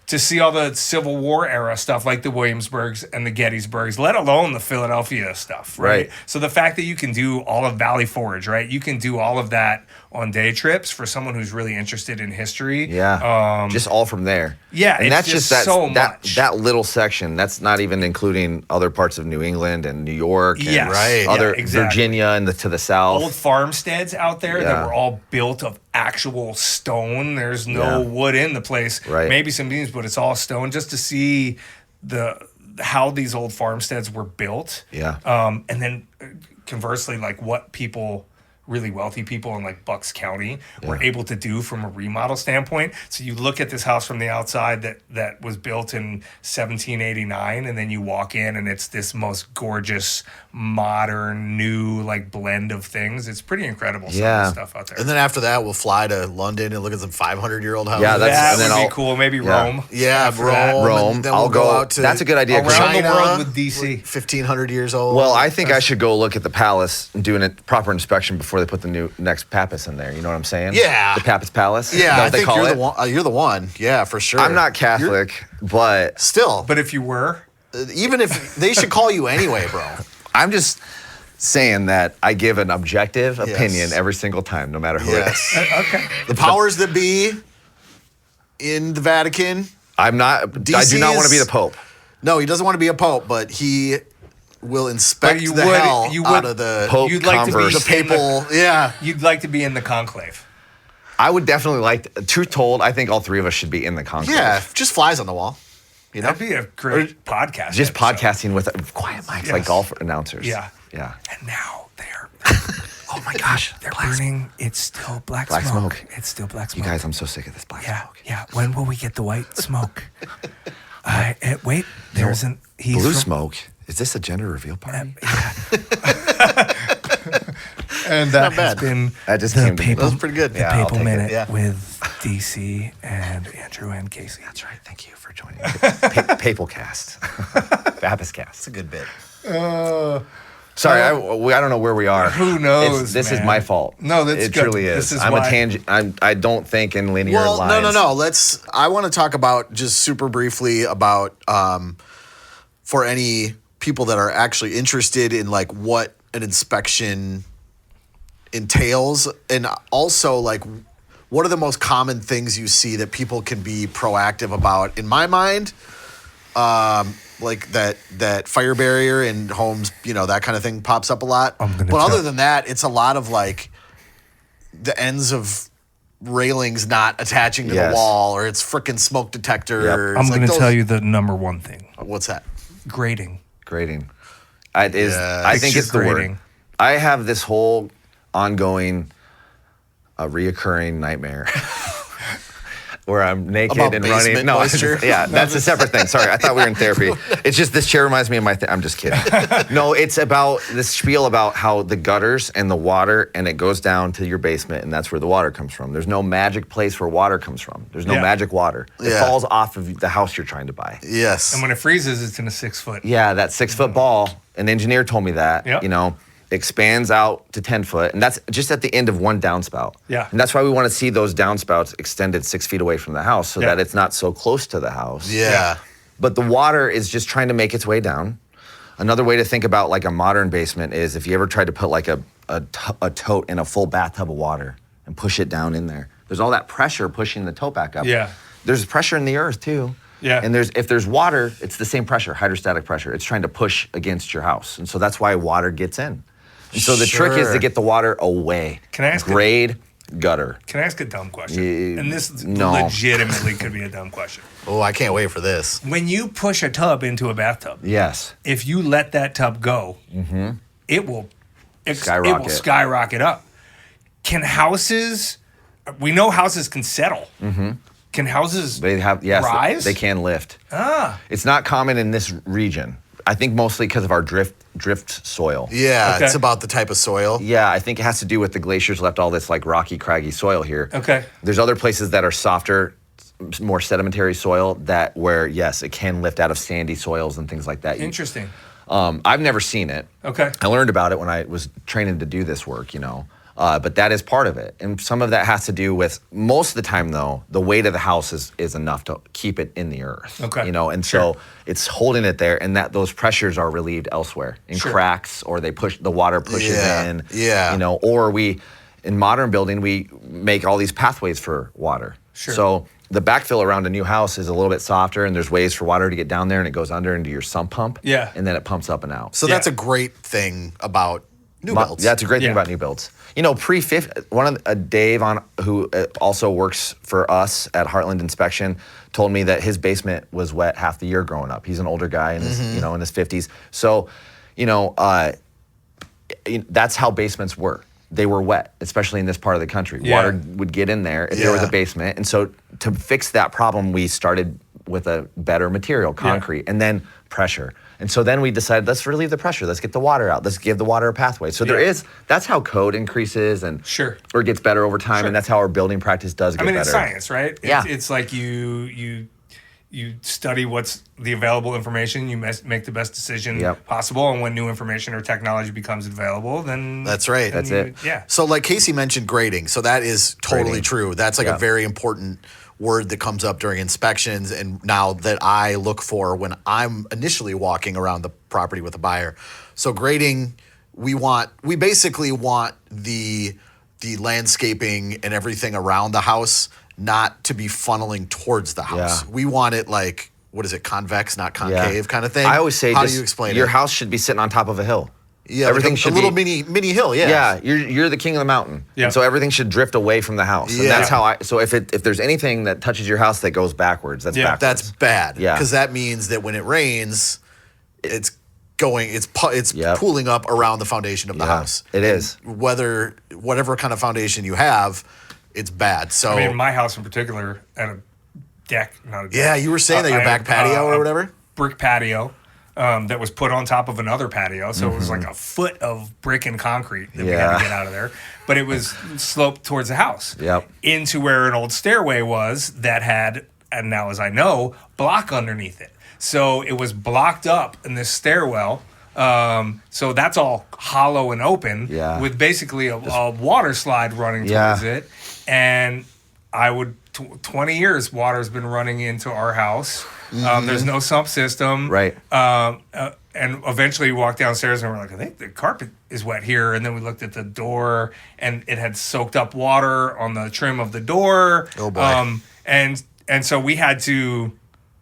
C: to see all the Civil War era stuff, like the Williamsburgs and the Gettysburgs, let alone the Philadelphia stuff, right?
A: Right.
C: So the fact that you can do all of Valley Forge, right? You can do all of that on day trips for someone who's really interested in history.
A: Yeah. Just all from there.
C: Yeah,
A: And
C: it's
A: that's
C: just
A: that,
C: so
A: that,
C: much.
A: that little section. That's not even including other parts of New England and New York and
C: Yes.
B: Right.
A: other
C: Yeah, exactly.
A: Virginia and to the south.
C: Old farmsteads out there
A: Yeah.
C: that were all built of actual stone. There's no
A: Yeah.
C: wood in the place.
A: Right.
C: Maybe some beams, but it's all stone. Just to see how these old farmsteads were built.
A: Yeah.
C: And then conversely, like what people, really wealthy people in like Bucks County were able to do from a remodel standpoint. So you look at this house from the outside that was built in 1789, and then you walk in and it's this most gorgeous, modern, new like blend of things. It's pretty incredible some of
A: Yeah.
C: the stuff out there.
B: And then after that, we'll fly to London and look at some 500-year-old houses.
A: Yeah, that's-
C: that
A: and then
C: would
A: I'll-
C: be cool. Maybe
A: yeah.
C: Rome.
B: Yeah,
C: after that.
A: Rome.
B: And then
A: I'll
B: we'll go out to
A: That's a good idea. 'cause
C: Around
B: China,
C: the world with DC.
B: 1,500 years old.
A: Well, I think I should go look at the palace and do a proper inspection before they put the next Pappas in there. You know what I'm saying?
B: Yeah.
A: The Pappas Palace. Is that
B: yeah,
A: what
B: I
A: they
B: think
A: call
B: you're
A: it?
B: the one. You're the one. Yeah, for sure.
A: I'm not Catholic, but
B: Still,
C: But if you were,
B: even if they should call you anyway, bro.
A: I'm just saying that I give an objective opinion every single time, no matter who it is.
B: Yes.
C: okay.
B: The powers that be in the Vatican.
A: I'm not. I do not want to be the Pope.
B: No, he doesn't want to be a pope, but he will inspect
C: you
B: the
C: would-
B: hell
C: you
B: out
C: would-
B: of the
A: Pope
C: You'd like to be
A: Converse.
B: the papal. Yeah.
C: You'd like to be in the conclave.
A: I would definitely like. Truth told, I think all three of us should be in the conclave.
B: Yeah, just flies on the wall. You know?
C: That'd be a great podcast.
A: Just
C: episode.
A: podcasting with quiet mics
C: Yes.
A: like golf announcers.
C: Yeah.
A: Yeah.
C: And now they're
A: Oh my gosh.
C: they're burning. It's still black,
A: Black smoke.
C: It's still black
A: You
C: smoke.
A: guys, I'm so sick of this black
C: yeah,
A: smoke.
C: yeah. When will we get the white smoke? Wait, there's an he's
A: Blue
C: from-
A: smoke. Is this a gender reveal party?
C: And that
B: not
C: has
B: bad.
C: been
A: That just
C: the
A: came to me.
C: Papal,
B: That was pretty good.
C: The
A: Yeah, I'll
C: Papal
A: take it,
C: Minute
B: yeah.
C: with DC and Andrew and Casey.
A: That's right. Thank you for joining. Papal cast. Baptist cast.
B: It's a good bit.
A: Sorry, I don't know where we are.
C: Who knows,
A: This is
C: man?
A: my fault.
C: No, that's
A: it
C: good.
A: truly is.
C: This is
A: I'm
C: why-
A: a tangent. I don't think in linear
B: Well,
A: lines.
B: no. I want to talk about just super briefly about for any people that are actually interested in like what an inspection entails, and also like what are the most common things you see that people can be proactive about. In my mind, like that fire barrier in homes, that kind of thing pops up a lot. But other than that, it's a lot of like the ends of railings not attaching to the
A: Yes.
B: wall, or it's freaking smoke detectors.
C: I'm
B: like
C: going to
B: those-
C: tell you the number one thing:
B: What's that?
C: grading.
A: Grading. I think
C: Picture
A: it's the
C: grading.
A: word. I have this whole ongoing, reoccurring nightmare where I'm naked
B: About
A: and
B: basement
A: running. No,
B: moisture?
A: that's a separate thing. Sorry, I thought we were in therapy. It's just this chair reminds me of my thing. I'm just kidding. No, it's about this spiel about how the gutters and the water, and it goes down to your basement, and that's where the water comes from. There's no magic place where water comes from. There's no
C: Yeah.
A: magic water. It
B: Yeah.
A: falls off of the house you're trying to buy.
B: Yes.
C: And when it freezes, it's in a 6 foot.
A: Yeah, that 6-foot ball, an engineer told me that,
C: Yep.
A: expands out to 10 foot. And that's just at the end of one downspout.
C: Yeah.
A: And that's why we want to see those downspouts extended 6 feet away from the house so
C: Yeah.
A: that it's not so close to the house.
B: Yeah.
A: But the water is just trying to make its way down. Another way to think about like a modern basement is if you ever tried to put like a tote in a full bathtub of water and push it down in there. There's all that pressure pushing the tote back up.
C: Yeah.
A: There's pressure in the earth too.
C: Yeah.
A: And if there's water, it's the same pressure, hydrostatic pressure. It's trying to push against your house. And so that's why water gets in. And so the trick is
B: Sure.
A: to get the water away.
C: Can I ask
A: grade, gutter.
C: Can I ask a dumb question?
A: Yeah,
C: And this
A: no.
C: legitimately could be a dumb question.
B: Oh, I can't wait for this.
C: When you push a tub into a bathtub,
A: Yes.
C: if you let that tub go, it will
A: Skyrocket.
C: skyrocket up. Can houses? We know houses can settle. Can houses
A: They have, yes,
C: rise?
A: they can lift.
C: Ah,
A: It's not common in this region. I think mostly because of our drift soil.
B: Yeah,
C: Okay.
B: it's about the type of soil.
A: Yeah, I think it has to do with the glaciers left all this like rocky, craggy soil here.
C: Okay.
A: There's other places that are softer, more sedimentary soil where yes, it can lift out of sandy soils and things like that.
C: interesting.
A: I've never seen it.
C: Okay.
A: I learned about it when I was training to do this work, but that is part of it. And some of that has to do with, most of the time though, the weight of the house is enough to keep it in the earth.
C: Okay.
A: And
C: Sure.
A: so it's holding it there, and that those pressures are relieved elsewhere in
C: Sure.
A: cracks, or the water pushes
B: Yeah,
A: in.
B: yeah.
A: Or in modern building, we make all these pathways for water.
C: Sure.
A: So the backfill around a new house is a little bit softer, and there's ways for water to get down there, and it goes under into your sump pump.
C: Yeah.
A: And then it pumps up and out.
B: So that's a great thing about new builds.
A: That's a great thing
C: Yeah.
A: about new builds. Dave who also works for us at Heartland Inspection told me that his basement was wet half the year growing up. He's an older guy in his in his 50s. So, that's how basements were. They were wet, especially in this part of the country.
C: Yeah.
A: Water would get in there if there was
B: Yeah.
A: a basement. And so to fix that problem, we started with a better material, concrete, and then pressure. And so then we decided, let's relieve the pressure. Let's get the water out. Let's give the water a pathway. So that's how code increases
C: Sure.
A: or gets better over time.
C: Sure.
A: And that's how our building practice does get better.
C: It's science, right?
A: Yeah.
C: It's like you study what's the available information. You make the best decision
A: Yep.
C: possible, and when new information or technology becomes available, then
B: That's right.
A: That's it.
C: Yeah.
B: So like Casey mentioned grading. So that is totally
A: Grading.
B: true. That's like
A: Yeah.
B: a very important word that comes up during inspections, and now that I look for when I'm initially walking around the property with a buyer. So grading, we basically want the landscaping and everything around the house not to be funneling towards the house.
A: Yeah.
B: We want it like, what is it, convex, not
A: Yeah.
B: concave kind of thing?
A: I always say,
B: how
A: just,
B: do you explain
A: your
B: it?
A: house should be sitting on top of a hill.
B: Yeah,
A: everything
B: like
A: should
B: a little
A: be
B: mini hill. Yeah.
A: Yeah, you're the king of the mountain.
C: Yeah.
A: And so everything should drift away from the house. And
B: Yeah.
A: that's how so if there's anything that touches your house that goes backwards, that's
C: Yeah.
A: backwards.
B: That's bad.
A: Yeah.
B: Because that means that when it rains, it's
A: Yep.
B: pooling up around the foundation of the house.
A: It is.
B: Whatever kind of foundation you have, it's bad. So
C: I mean, my house in particular, at a deck, not a deck.
B: Yeah, you were saying that your
C: I
B: back
C: had,
B: patio or
C: a
B: whatever?
C: brick patio that was put on top of another patio. So it was like a foot of brick and concrete that we had
A: Yeah.
C: to get out of there. But it was sloped towards the house.
A: Yep.
C: Into where an old stairway was that had, and now as I know, block underneath it. So it was blocked up in this stairwell. So that's all hollow and open
A: Yeah.
C: with basically a water slide running
A: Yeah.
C: towards it. And I would, 20 years, water's been running into our house. There's no sump system.
A: Right.
C: And eventually we walked downstairs and we're like, I think the carpet is wet here. And then we looked at the door and it had soaked up water on the trim of the door.
B: Oh, boy.
C: And so we had to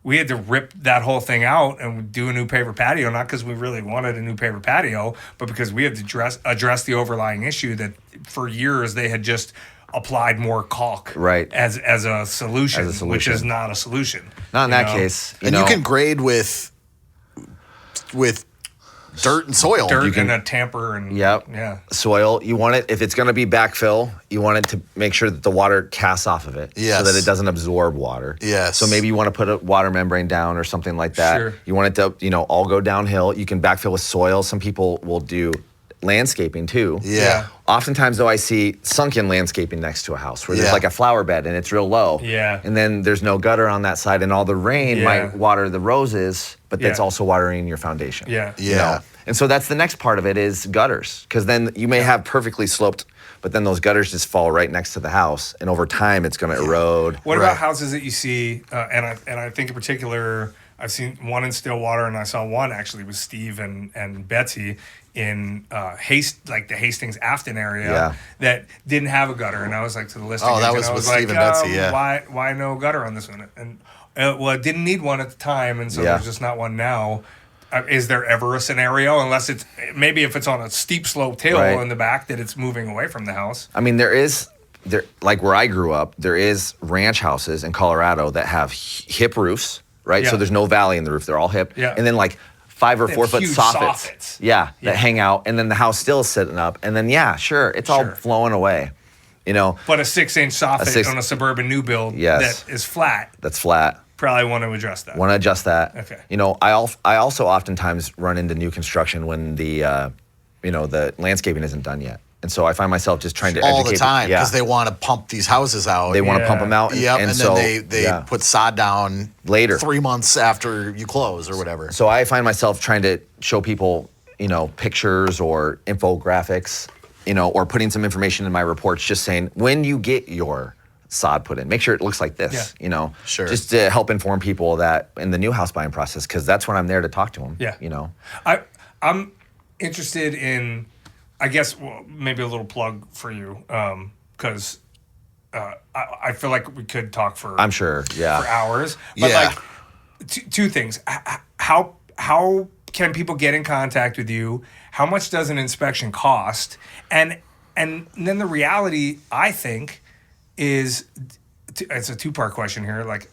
C: rip that whole thing out and do a new paper patio, not because we really wanted a new paper patio, but because we had to address the overlying issue that for years they had just applied more caulk
A: Right.
C: as a solution, which is not a solution.
A: Not in
C: you
A: that
C: know?
A: case.
B: And you can grade with dirt and soil.
C: Dirt and a tamper and
A: Yep.
C: yeah.
A: Soil, you want it, if it's going to be backfill, you want it to make sure that the water casts off of it.
B: Yes.
A: So that it doesn't absorb water.
B: Yes.
A: So maybe you want to put a water membrane down or something like that.
C: Sure.
A: You want it to, all go downhill. You can backfill with soil. Some people will do landscaping too.
B: Yeah.
A: Oftentimes, though, I see sunken landscaping next to a house where
B: Yeah.
A: there's like a flower bed and it's real low.
C: Yeah.
A: And then there's no gutter on that side, and all the rain
C: Yeah.
A: might water the roses, but that's
C: Yeah.
A: also watering your foundation.
C: Yeah.
B: Yeah.
A: And so that's the next part of it is gutters, because then you may have perfectly sloped, but then those gutters just fall right next to the house, and over time it's going to erode.
C: What
B: Right.
C: about houses that you see? And I think in particular, I've seen one in Stillwater, and I saw one actually with Steve and Betsy in the Hastings Afton area
A: Yeah.
C: that didn't have a gutter. And I was like to the listing
B: Oh, that
C: agent,
B: was
C: I
B: with
C: like,
B: Steve and Betsy, yeah.
C: Why no gutter on this one? And well, it didn't need one at the time, and so
A: Yeah.
C: there's just not one now. Is there ever a scenario, unless it's maybe if it's on a steep sloped hill
A: Right.
C: in the back that it's moving away from the house?
A: I mean, there like where I grew up, there is ranch houses in Colorado that have hip roofs, right?
C: Yeah.
A: So there's no valley in the roof; they're all hip.
C: Yeah.
A: And then like 5 or
C: They
A: 4
C: have
A: foot
C: huge
A: soffits.
C: soffits.
A: Yeah,
C: Yeah.
A: that hang out, and then the house still is sitting up, and then sure, it's all
C: Sure.
A: flowing away.
C: But a 6-inch soffit
A: six-
C: on a suburban new build
A: Yes.
C: that is flat,
A: That's flat.
C: probably want to address that.
A: Want to adjust that.
C: Okay.
A: I also oftentimes run into new construction when the landscaping isn't done yet, and so I find myself just trying to
B: all
A: educate
B: the time
A: Yeah.
B: because they want to pump these houses out.
A: They want to pump
C: Yeah.
A: them out.
B: Yep, and
A: so,
B: then they
A: yeah.
B: put sod down
A: Later.
B: 3 months after you close or whatever.
A: So I find myself trying to show people, pictures or infographics, or putting some information in my reports, just saying when you get your sod put in, make sure it looks like this.
C: Yeah.
B: Sure.
A: Just to help inform people that in the new house buying process, because that's when I'm there to talk to them.
C: Yeah.
A: You know.
C: I'm interested in, I guess, maybe a little plug for you, because I feel like we could talk for
A: I'm sure. Yeah.
C: for hours. But
B: Yeah.
C: like two things. How can people get in contact with you? How much does an inspection cost? And then the reality, I think, is it's a two-part question here. Like,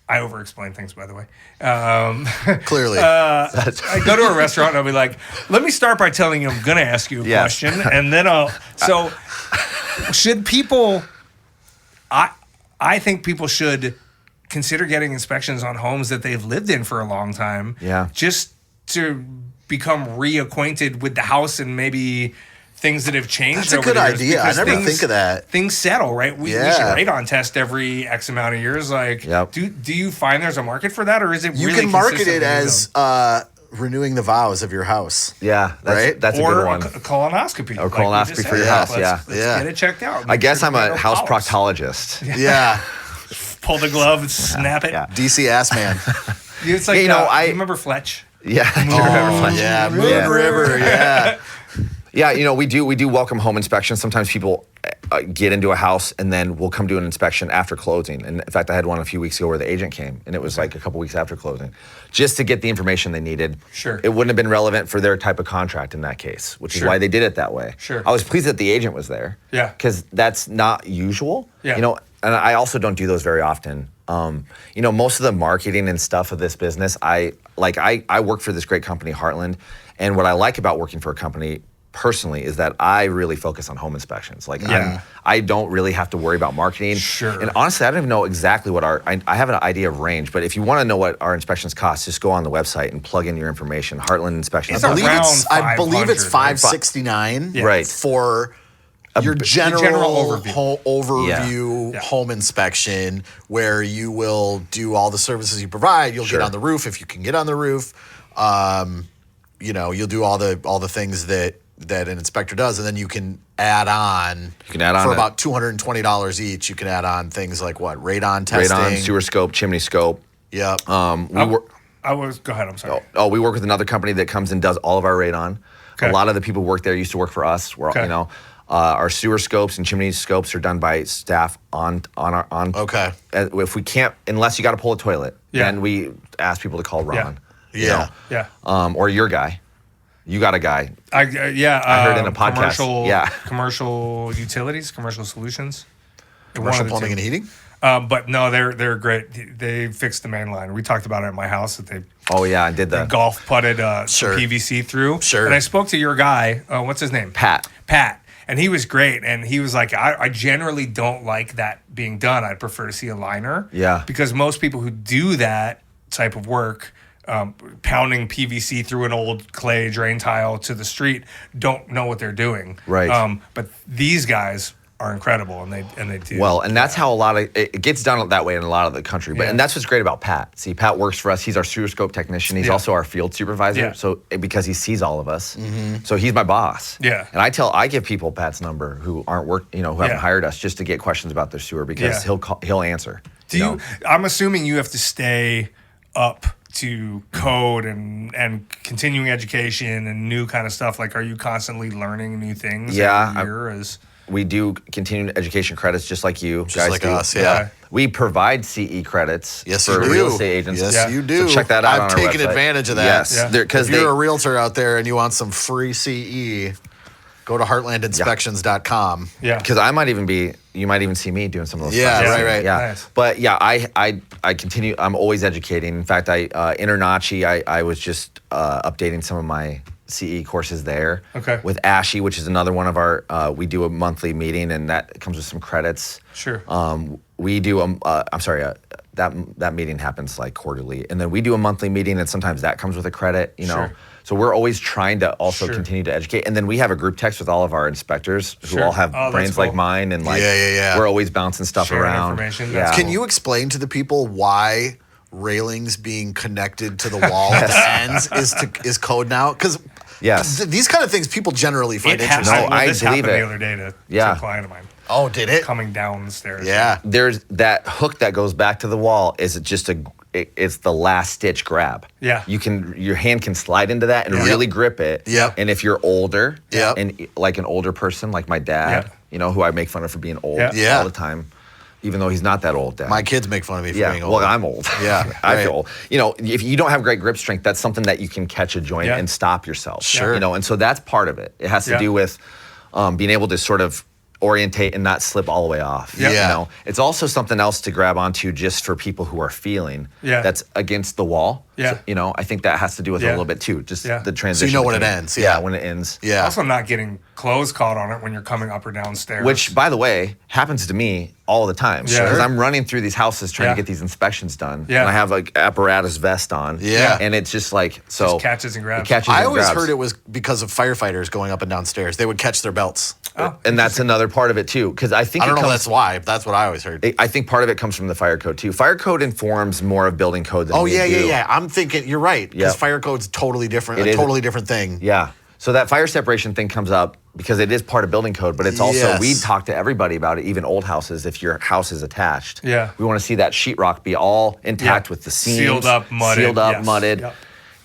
C: I over-explain things, by the way.
B: Clearly.
C: I go to a restaurant and I'll be like, let me start by telling you I'm going to ask you a
A: Yeah.
C: question. And then so should people, I think people should consider getting inspections on homes that they've lived in for a long time.
A: Yeah.
C: Just to become reacquainted with the house and maybe things that have changed.
B: That's a
C: over
B: good
C: the years,
B: idea. I
C: because
B: never think of that.
C: Things settle, right? We should
B: Yeah.
C: radon test every X amount of years. Like,
A: Yep.
C: do you find there's a market for that, or is it
B: you
C: really
B: can market it
C: consistently
B: as
C: random?
B: renewing the vows of your house.
A: Yeah. That's,
B: Right?
A: That's a
C: or
A: good one.
C: a colonoscopy.
A: Or
C: like we
A: colonoscopy
C: just
A: for
C: said.
A: your house,
C: Let's
B: yeah.
C: get it checked out.
A: I
C: Make
A: guess
C: sure
A: I'm
C: there's
A: a
C: no
A: house
C: polyps.
A: proctologist.
B: Yeah.
C: Pull the glove and snap it.
A: Yeah.
B: DC Ass Man.
C: It's like,
A: You know,
C: you remember Fletch?
A: Yeah.
B: Oh, yeah. Moon
A: Yeah.
B: River. Yeah.
A: Yeah, we do welcome home inspections. Sometimes people get into a house and then we'll come do an inspection after closing. And in fact, I had one a few weeks ago where the agent came and it was like a couple weeks after closing, just to get the information they needed.
C: Sure.
A: It wouldn't have been relevant for their type of contract in that case, which is
C: Sure.
A: why they did it that way.
C: Sure.
A: I was pleased that the agent was there.
C: Yeah.
A: Because that's not usual.
C: Yeah.
A: And I also don't do those very often. Most of the marketing and stuff of this business, I work for this great company, Heartland, and what I like about working for a company personally is that I really focus on home inspections. Like I don't really have to worry about marketing.
C: Sure.
A: And honestly, I don't even know exactly what I have an idea of range, but if you want to know what our inspections cost, just go on the website and plug in your information. Heartland Inspections.
C: It's around
B: I believe it's
C: 500,
B: $569
A: Right.
B: for your general overview
C: Yeah.
B: home inspection, where you will do all the services you provide. You'll
A: Sure.
B: get on the roof if you can get on the roof. You'll do all the things that an inspector does, and then you can add on.
A: You can add on
B: for
A: a-
B: about $220 each. You can add on things like what, radon testing,
A: Radon, sewer scope, chimney scope.
B: Yep.
A: We work.
C: Go ahead. I'm sorry.
A: We work with another company that comes and does all of our radon.
C: Okay.
A: A lot of the people who work there used to work for us. We're
C: Okay.
A: our sewer scopes and chimney scopes are done by staff on.
B: Okay.
A: If we can't, unless you got to pull a toilet,
C: Yeah.
A: then we ask people to call Ron. you
B: Yeah.
A: know?
C: Yeah.
A: Or your guy. You got a guy.
C: I
A: heard in a podcast.
C: Commercial utilities, commercial solutions.
B: Commercial plumbing and heating.
C: But no, they're great. They fixed the main line. We talked about it at my house that they
A: Oh yeah, I did that.
C: golf putted
B: Sure.
C: PVC through.
B: Sure.
C: And I spoke to your guy. What's his name?
A: Pat.
C: And he was great. And he was like, I generally don't like that being done. I'd prefer to see a liner.
A: Yeah.
C: Because most people who do that type of work, pounding PVC through an old clay drain tile to the street, don't know what they're doing.
A: Right.
C: But these guys are incredible, and they do.
A: Well, and that's how a lot of it gets done that way in a lot of the country. But
C: Yeah.
A: and that's what's great about Pat. See, Pat works for us. He's our sewer scope technician. He's
C: Yeah.
A: also our field supervisor.
C: Yeah.
A: So because he sees all of us, so he's my boss.
C: Yeah.
A: And I give people Pat's number who aren't who haven't
C: Yeah.
A: hired us, just to get questions about their sewer, because
C: Yeah.
A: he'll answer.
C: Do
A: know?
C: I'm assuming you have to stay up to code and continuing education and new kind of stuff. Like, are you constantly learning new things?
A: Yeah,
C: every year as
A: We do continuing education credits just like you
B: Just
A: guys
B: like
A: do.
B: us, yeah.
A: We provide CE credits
B: Yes,
A: for
B: you do.
A: real estate agents.
B: Yes,
C: Yeah.
B: you do.
A: So check that out
B: I've
A: on our
B: taken
A: website.
B: advantage of that.
A: Yes,
C: Yeah.
A: because
B: If you're a realtor out there and you want some free CE, go to heartlandinspections.com.
C: yeah.
A: Because you might even see me doing some of those.
B: Yeah,
A: classes.
B: right.
A: Yeah,
C: Nice.
A: but yeah, I continue. I'm always educating. In fact, InterNACHI, I was just updating some of my CE courses there.
C: Okay.
A: With ASHI, which is another one of our. We do a monthly meeting, and that comes with some credits.
C: Sure.
A: We do that meeting happens like quarterly, and then we do a monthly meeting, and sometimes that comes with a credit.
C: Sure.
A: So we're always trying to also
C: Sure.
A: continue to educate, and then we have a group text with all of our inspectors who
C: Sure.
A: all have
C: Oh, that's
A: brains like
C: cool.
A: mine, and like
B: Yeah.
A: we're always bouncing stuff
C: Sharing
A: around.
C: information,
A: Yeah.
C: that's
B: Can you explain to the people why railings being connected to the wall at the ends is code now? Because
A: Yes.
B: these kind of things people generally find
C: It happened.
B: interesting.
A: No, I
C: this
A: believe
C: happened
A: it.
C: the other day to
A: Yeah.
C: a client of mine
B: Oh, did it?
C: coming down the stairs.
B: Yeah.
A: There's that hook that goes back to the wall. Is just it's the last stitch grab.
C: Yeah.
A: Your hand can slide into that and
B: Yep.
A: really grip it.
B: Yep.
A: And if you're older,
B: Yep.
A: and like an older person, like my dad,
C: Yeah.
A: who I make fun of for being old
B: Yeah.
A: all the time, even though he's not that old. Dad.
B: My kids make fun of me for
A: Yeah,
B: being old.
A: well, I'm old.
B: Yeah,
A: I
B: right.
A: feel old. If you don't have great grip strength, that's something that you can catch a joint
C: Yeah.
A: and stop yourself.
B: Sure.
A: And so that's part of it. It has to
C: Yeah.
A: do with being able to sort of orientate and not slip all the way off.
B: Yeah.
A: It's also something else to grab onto just for people who are feeling
C: Yeah.
A: that's against the wall.
C: Yeah.
A: So, I think that has to do with it a
C: Yeah.
A: little bit too. Just
C: Yeah.
A: the
B: So
A: transition.
B: you know when it
A: between-
B: ends. Yeah.
A: when it ends.
B: Yeah.
C: Also, not getting clothes caught on it when you're coming up or down stairs.
A: Which, by the way, happens to me all the time.
C: Yeah.
A: Because
C: Sure.
A: I'm running through these houses trying
C: Yeah.
A: to get these inspections done.
C: Yeah.
A: And I have like apparatus vest on.
B: Yeah.
A: And it's just like, so.
C: Just catches and grabs.
A: It catches
B: I
A: and
B: always
A: grabs.
B: heard it was because of firefighters going up and down stairs. They would catch their belts.
C: Oh,
A: And that's another part of it too. Because I think
B: I don't
A: it
B: know if
A: comes,
B: that's why. That's what I always heard.
A: I think part of it comes from the fire code too. Fire code informs more of building code than
B: Oh,
A: we
B: yeah,
A: do.
B: yeah. I'm thinking, you're right. Because
A: Yep.
B: fire code's totally different.
A: It
B: A
A: is.
B: totally different thing.
A: Yeah. So that fire separation thing comes up because it is part of building code, but it's also,
B: Yes.
A: we talk to everybody about it, even old houses, if your house is attached.
C: Yeah.
A: We want to see that sheetrock be all intact
C: Yeah.
A: with the seams.
C: Sealed up, mudded,
A: Sealed up,
C: yes.
A: mudded.
C: Yep.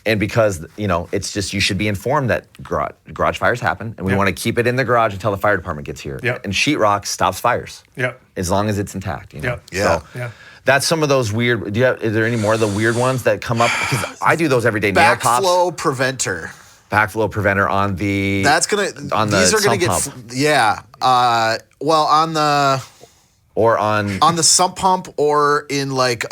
A: And because, it's just, you should be informed that garage fires happen, and we
C: Yep.
A: want to keep it in the garage until the fire department gets here.
C: Yep.
A: And sheetrock stops fires.
C: Yep.
A: As long as it's intact.
C: Yep.
B: Yeah.
A: So
C: Yeah.
A: that's some of those weird, is there any more of the weird ones that come up? Because I do those every day. Nail pops.
B: Backflow preventer.
A: Backflow preventer on the.
B: That's gonna.
A: On the
B: these are gonna
A: sump
B: get.
A: pump.
B: Yeah. Well, on the
A: Or on.
B: sump pump or in like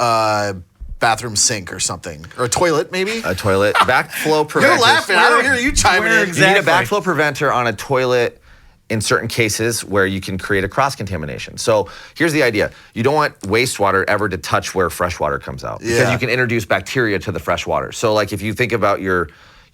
B: bathroom sink or something, or a toilet maybe.
A: A toilet backflow preventer.
B: You're laughing. I don't hear you chiming in.
A: You need a backflow preventer on a toilet in certain cases where you can create a cross-contamination. So here's the idea. You don't want wastewater ever to touch where fresh water comes out because you can introduce bacteria to the fresh water. So like if you think about your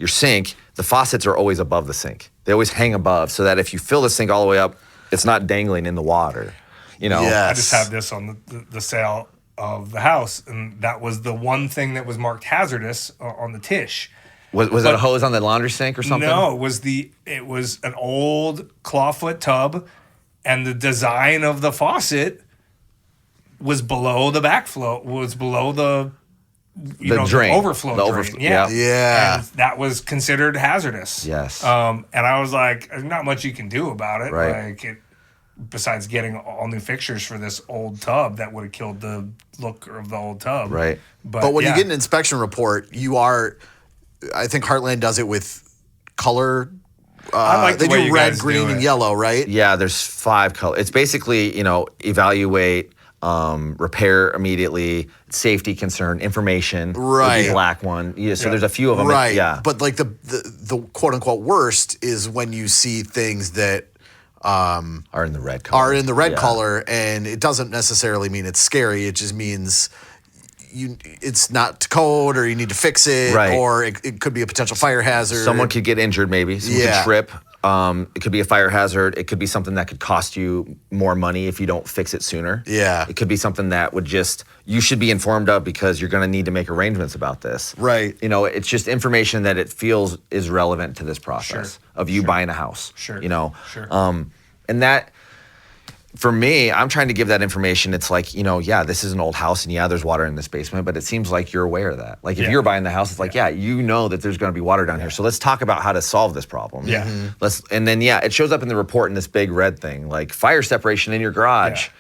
A: sink, the faucets are always above the sink. They always hang above so that if you fill the sink all the way up, it's not dangling in the water. You know?
B: Yes.
C: I just have this on the sale of the house, and that was the one thing that was marked hazardous on the Tish.
A: Was it a hose on the laundry sink or something?
C: No, it was an old clawfoot tub, and the design of the faucet was below the backflow, was below the
A: drain,
C: the overflow drain. Yeah. And that was considered hazardous.
A: Yes.
C: And I was like, there's not much you can do about it.
A: Right.
C: Like besides getting all new fixtures for this old tub that would have killed the look of the old tub.
A: Right.
B: But when you get an inspection report, I think Heartland does it with color.
C: I like the
B: they
C: way
B: do
C: you
B: red,
C: guys
B: green,
C: do
B: and
C: it.
B: yellow, right?
A: Yeah, there's 5 colors. It's basically, evaluate, repair immediately, safety concern, information.
B: Right.
A: Would be black one. Yeah, so there's a few of them.
B: Right.
A: Yeah.
B: But like the quote unquote worst is when you see things that
A: are in the red color.
B: color, and it doesn't necessarily mean it's scary. It just means it's not to code, or you need to fix it,
A: Right.
B: or it could be a potential fire hazard.
A: Someone could get injured maybe. Someone could trip. It could be a fire hazard. It could be something that could cost you more money if you don't fix it sooner.
B: Yeah.
A: It could be something that you should be informed of because you're going to need to make arrangements about this.
B: Right.
A: It's just information that it feels is relevant to this process of you buying a house.
C: Sure.
A: And that, for me, I'm trying to give that information. It's like, this is an old house and there's water in this basement, but it seems like you're aware of that. Like if you're buying the house, it's like, you know that there's going to be water down here. So let's talk about how to solve this problem.
C: Yeah. Mm-hmm.
A: And then it shows up in the report in this big red thing, like fire separation in your garage.
C: Yeah.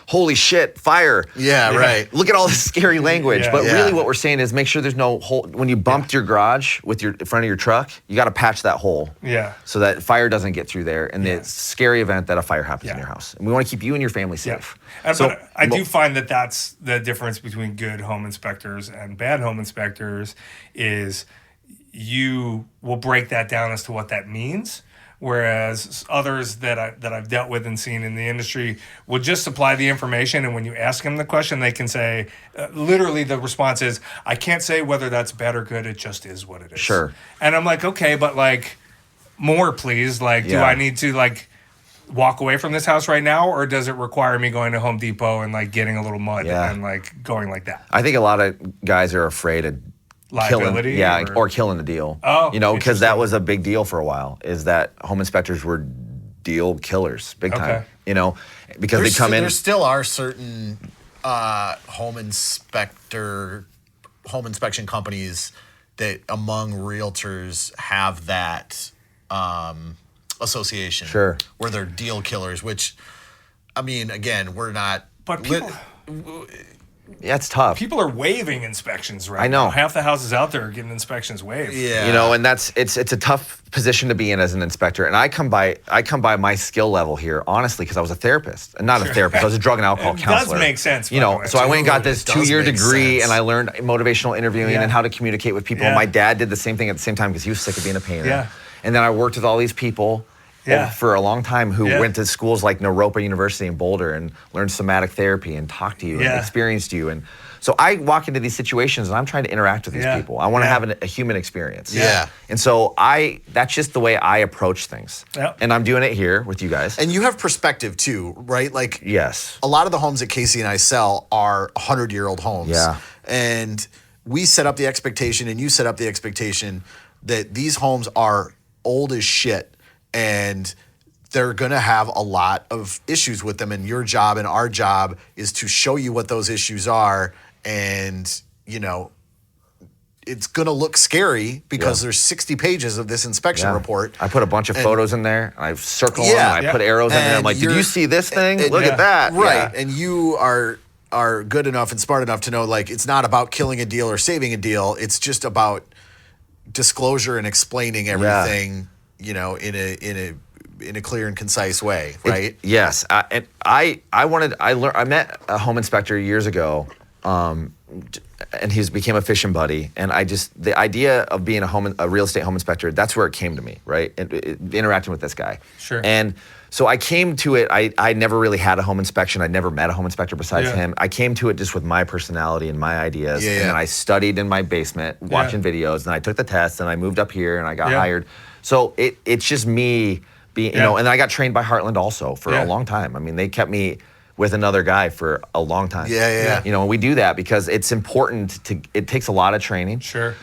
A: Holy shit, fire.
B: Yeah, right.
A: Look at all this scary language.
C: Yeah.
A: But
B: Yeah.
A: really what we're saying is make sure there's no hole. When you bumped your garage with your in front of your truck, you got to patch that hole.
C: Yeah.
A: So that fire doesn't get through there. And the scary event that a fire happens in
C: Yeah.
A: your house. And we want to keep you and your family safe.
C: Yeah.
A: So,
C: But I do find that that's the difference between good home inspectors and bad home inspectors is you will break that down as to what that means. Whereas others that I've dealt with and seen in the industry will just supply the information, and when you ask them the question, they can say, literally the response is, "I can't say whether that's bad or good. It just is what it is."
A: Sure.
C: And I'm like, okay, but like, more please. Like, do
A: Yeah.
C: I need to like walk away from this house right now, or does it require me going to Home Depot and like getting a little mud
A: Yeah.
C: and like going like that?
A: I think a lot of guys are afraid of
C: Liability,
A: or killing the deal.
C: Oh,
A: because that
C: interesting.
A: was a big deal for a while. Is that home inspectors were deal killers, big time.
C: Okay.
A: Because they come in.
B: There still are certain home inspection companies that among realtors have that association.
A: Sure.
B: Where they're deal killers, which, I mean, again, we're not.
C: But people,
A: Yeah, it's tough.
C: people are waiving inspections right
A: I know.
C: now. Half the houses out there are getting inspections waived.
B: Yeah.
A: And it's a tough position to be in as an inspector. And I come by my skill level here, honestly, because I was a therapist. And not a therapist, I was a drug and alcohol
C: It
A: counselor.
C: does make sense, by the way.
A: So I went and got
B: Dude,
A: this
B: it does
A: 2-year
B: make
A: degree
B: sense.
A: and I learned motivational interviewing
C: Yeah.
A: and how to communicate with people.
C: Yeah.
A: My dad did the same thing at the same time because he was sick of being a painter.
C: Yeah.
A: And then I worked with all these people for a long time who
C: Yeah.
A: went to schools like Naropa University in Boulder and learned somatic therapy and talked to you and
C: Yeah.
A: experienced you. And so I walk into these situations and I'm trying to interact with these
C: Yeah.
A: people. I want to
C: Yeah.
A: have a human experience.
B: Yeah.
A: And so that's just the way I approach things.
C: Yep.
A: And I'm doing it here with you guys.
B: And you have perspective too, right? Like,
A: Yes.
B: a lot of the homes that Casey and I sell are 100-year-old homes.
A: Yeah.
B: And we set up the expectation, and you set up the expectation that these homes are old as shit, and they're going to have a lot of issues with them. And your job and our job is to show you what those issues are. And, it's going to look scary because there's 60 pages of this inspection report.
A: I put a bunch of photos in there. I circle them.
B: Yeah.
A: And I put arrows in there. I'm
B: And
A: like, did
B: you're-
A: you see this thing?
B: and-
A: Look at that.
B: Right.
A: Yeah.
B: And you are good enough and smart enough to know, like, it's not about killing a deal or saving a deal. It's just about disclosure and explaining everything, in a clear and concise way, right?
A: Yes. I met a home inspector years ago. and he became a fishing buddy. And the idea of being a real estate home inspector, that's where it came to me, right? Interacting with this guy.
C: Sure.
A: And so I came to it, I never really had a home inspection. I'd never met a home inspector besides him. I came to it just with my personality and my ideas. And then I studied in my basement, watching videos, and I took the test, and I moved up here, and I got hired. So it's just me being, you know, and I got trained by Heartland also for a long time. I mean, they kept me with another guy for a long time. You know, and we do that because it's important it takes a lot of training.
C: Sure.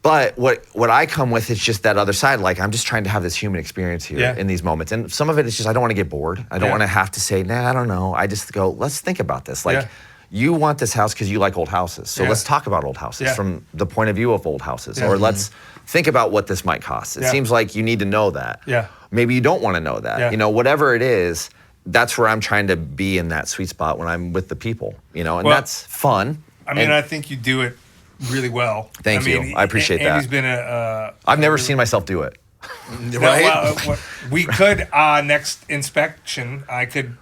A: But what I come with is just that other side. Like, I'm just trying to have this human experience here in these moments. And some of it is just, I don't want to get bored. I don't want to have to say, nah, I don't know. I just go, let's think about this. Like, you want this house because you like old houses. So let's talk about old houses from the point of view of old houses. Or let's think about what this might cost. It seems like you need to know that. Maybe you don't want to know that. You know, whatever it is, that's where I'm trying to be in that sweet spot when I'm with the people. You know, and that's fun.
C: I mean, I think you do it really well.
A: Thank you. I appreciate that.
C: Andy's been
A: I've never seen myself do it.
B: Right?
C: We could next inspection. I could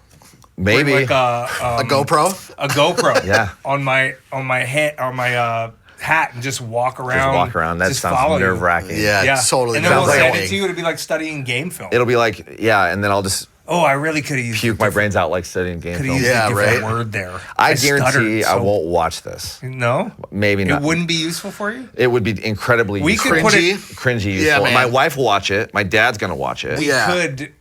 A: maybe
C: bring like
B: a GoPro.
C: A GoPro. on my head, on my hat, and just walk around.
A: That sounds nerve wracking.
B: Yeah, totally.
C: And then we'll send it to you. It'll be like studying game film.
A: It'll be like, and then I'll just
C: I really could have used
A: puke my brains out like studying game film.
C: Different word there.
A: I guarantee I won't watch this.
C: No?
A: Maybe not.
C: It wouldn't be useful for you?
A: It would be incredibly cringy useful.
B: man.
A: My wife will watch it. My dad's going to watch it.
C: We could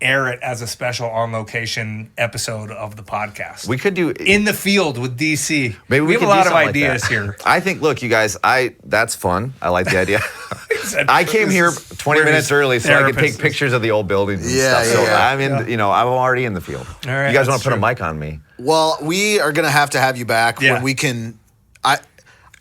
C: air it as a special on location episode of the podcast.
A: We could do
C: in the field with DC.
A: Maybe we
C: have a lot of ideas here.
A: I think, look, you guys, that's fun. I like the idea. I came here 20 minutes early so I could take pictures of the old buildings and stuff. So I'm in, you know, I'm already in the field.
C: All right,
A: you guys want to put a mic on me?
B: Well, we are going to have you back when we can. I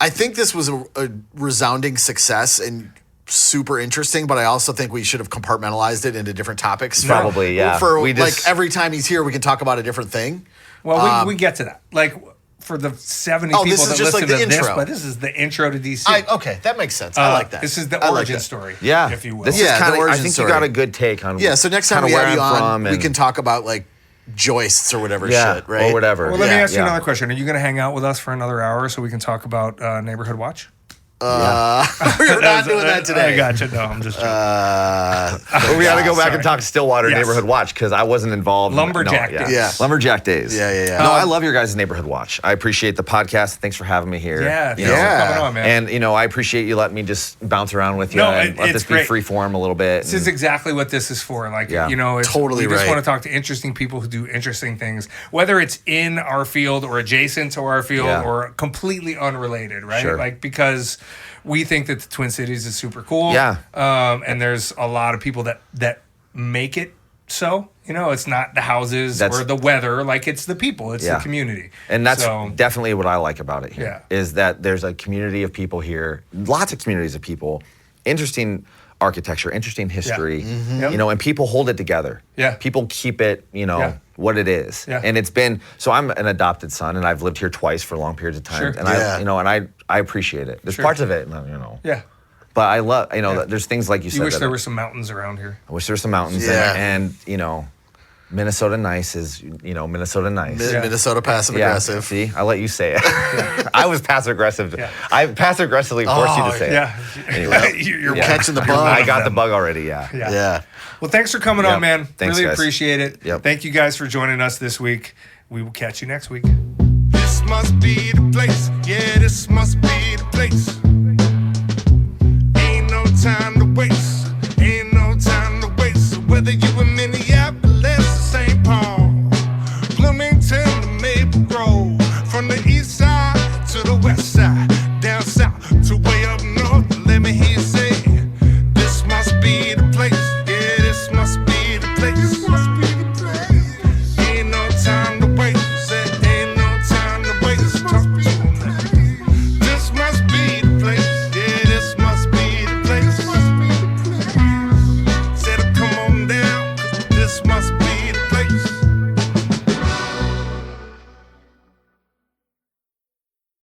B: think this was a resounding success and super interesting, but I also think we should have compartmentalized it into different topics.
A: Probably,
B: For like every time he's here, we can talk about a different thing.
C: Well, we get to that. Like for the 70 people
B: this is
C: that
B: just
C: listen
B: like the
C: to
B: intro.
C: this, but this is the intro to DC.
B: Okay, that makes sense. I like that.
C: This is the origin story, if you will.
A: This is kind of, I think
B: story.
A: you got a good take on
B: so next time we have you on, we can talk about like joists or whatever shit, right?
A: Or whatever.
C: Well, let me ask you another question. Are you going to hang out with us for another hour so we can talk about Neighborhood Watch?
B: We're not doing that today.
C: I gotcha. No, I'm just joking.
A: We got to go back and talk Stillwater Neighborhood Watch because I wasn't involved.
C: Lumberjack days.
A: Lumberjack days.
B: Yeah.
A: No, I love your guys' Neighborhood Watch. I appreciate the podcast. Thanks for having me here.
C: Thanks for coming on, man.
A: And, you know, I appreciate you letting me just bounce around with you and let this be free form a little bit.
C: This is exactly what this is for. Like, you know, it's,
B: totally
C: we just want to talk to interesting people who do interesting things, whether it's in our field or adjacent to our field or completely unrelated, right?
A: Sure.
C: Like, because we think that the Twin Cities is super cool. And there's a lot of people that make it so. You know, it's not the houses or the weather. Like, it's the people. It's the community.
A: And that's definitely what I like about it here. Is that there's a community of people here, lots of communities of people, interesting architecture, interesting history, you know, and people hold it together. People keep it, you know, what it is. And it's been, so I'm an adopted son and I've lived here twice for long periods of time. And I, you know, and I appreciate it. There's parts of it, you know. But I love, you know, there's things like you said.
C: You wish there were some mountains around here.
A: I wish there were some mountains. And, you know, Minnesota nice is, you know, Minnesota nice.
B: Minnesota passive aggressive.
A: See, I let you say it. I was passive aggressive. I passive aggressively forced you to say it. Anyway,
C: you're
B: catching the bug.
A: I got the bug already. Yeah.
C: Well, thanks for coming on, man.
A: Thanks,
C: really
A: guys.
C: appreciate it. Thank you guys for joining us this week. We will catch you next week.
D: This must be the place. Yeah, this must be the place.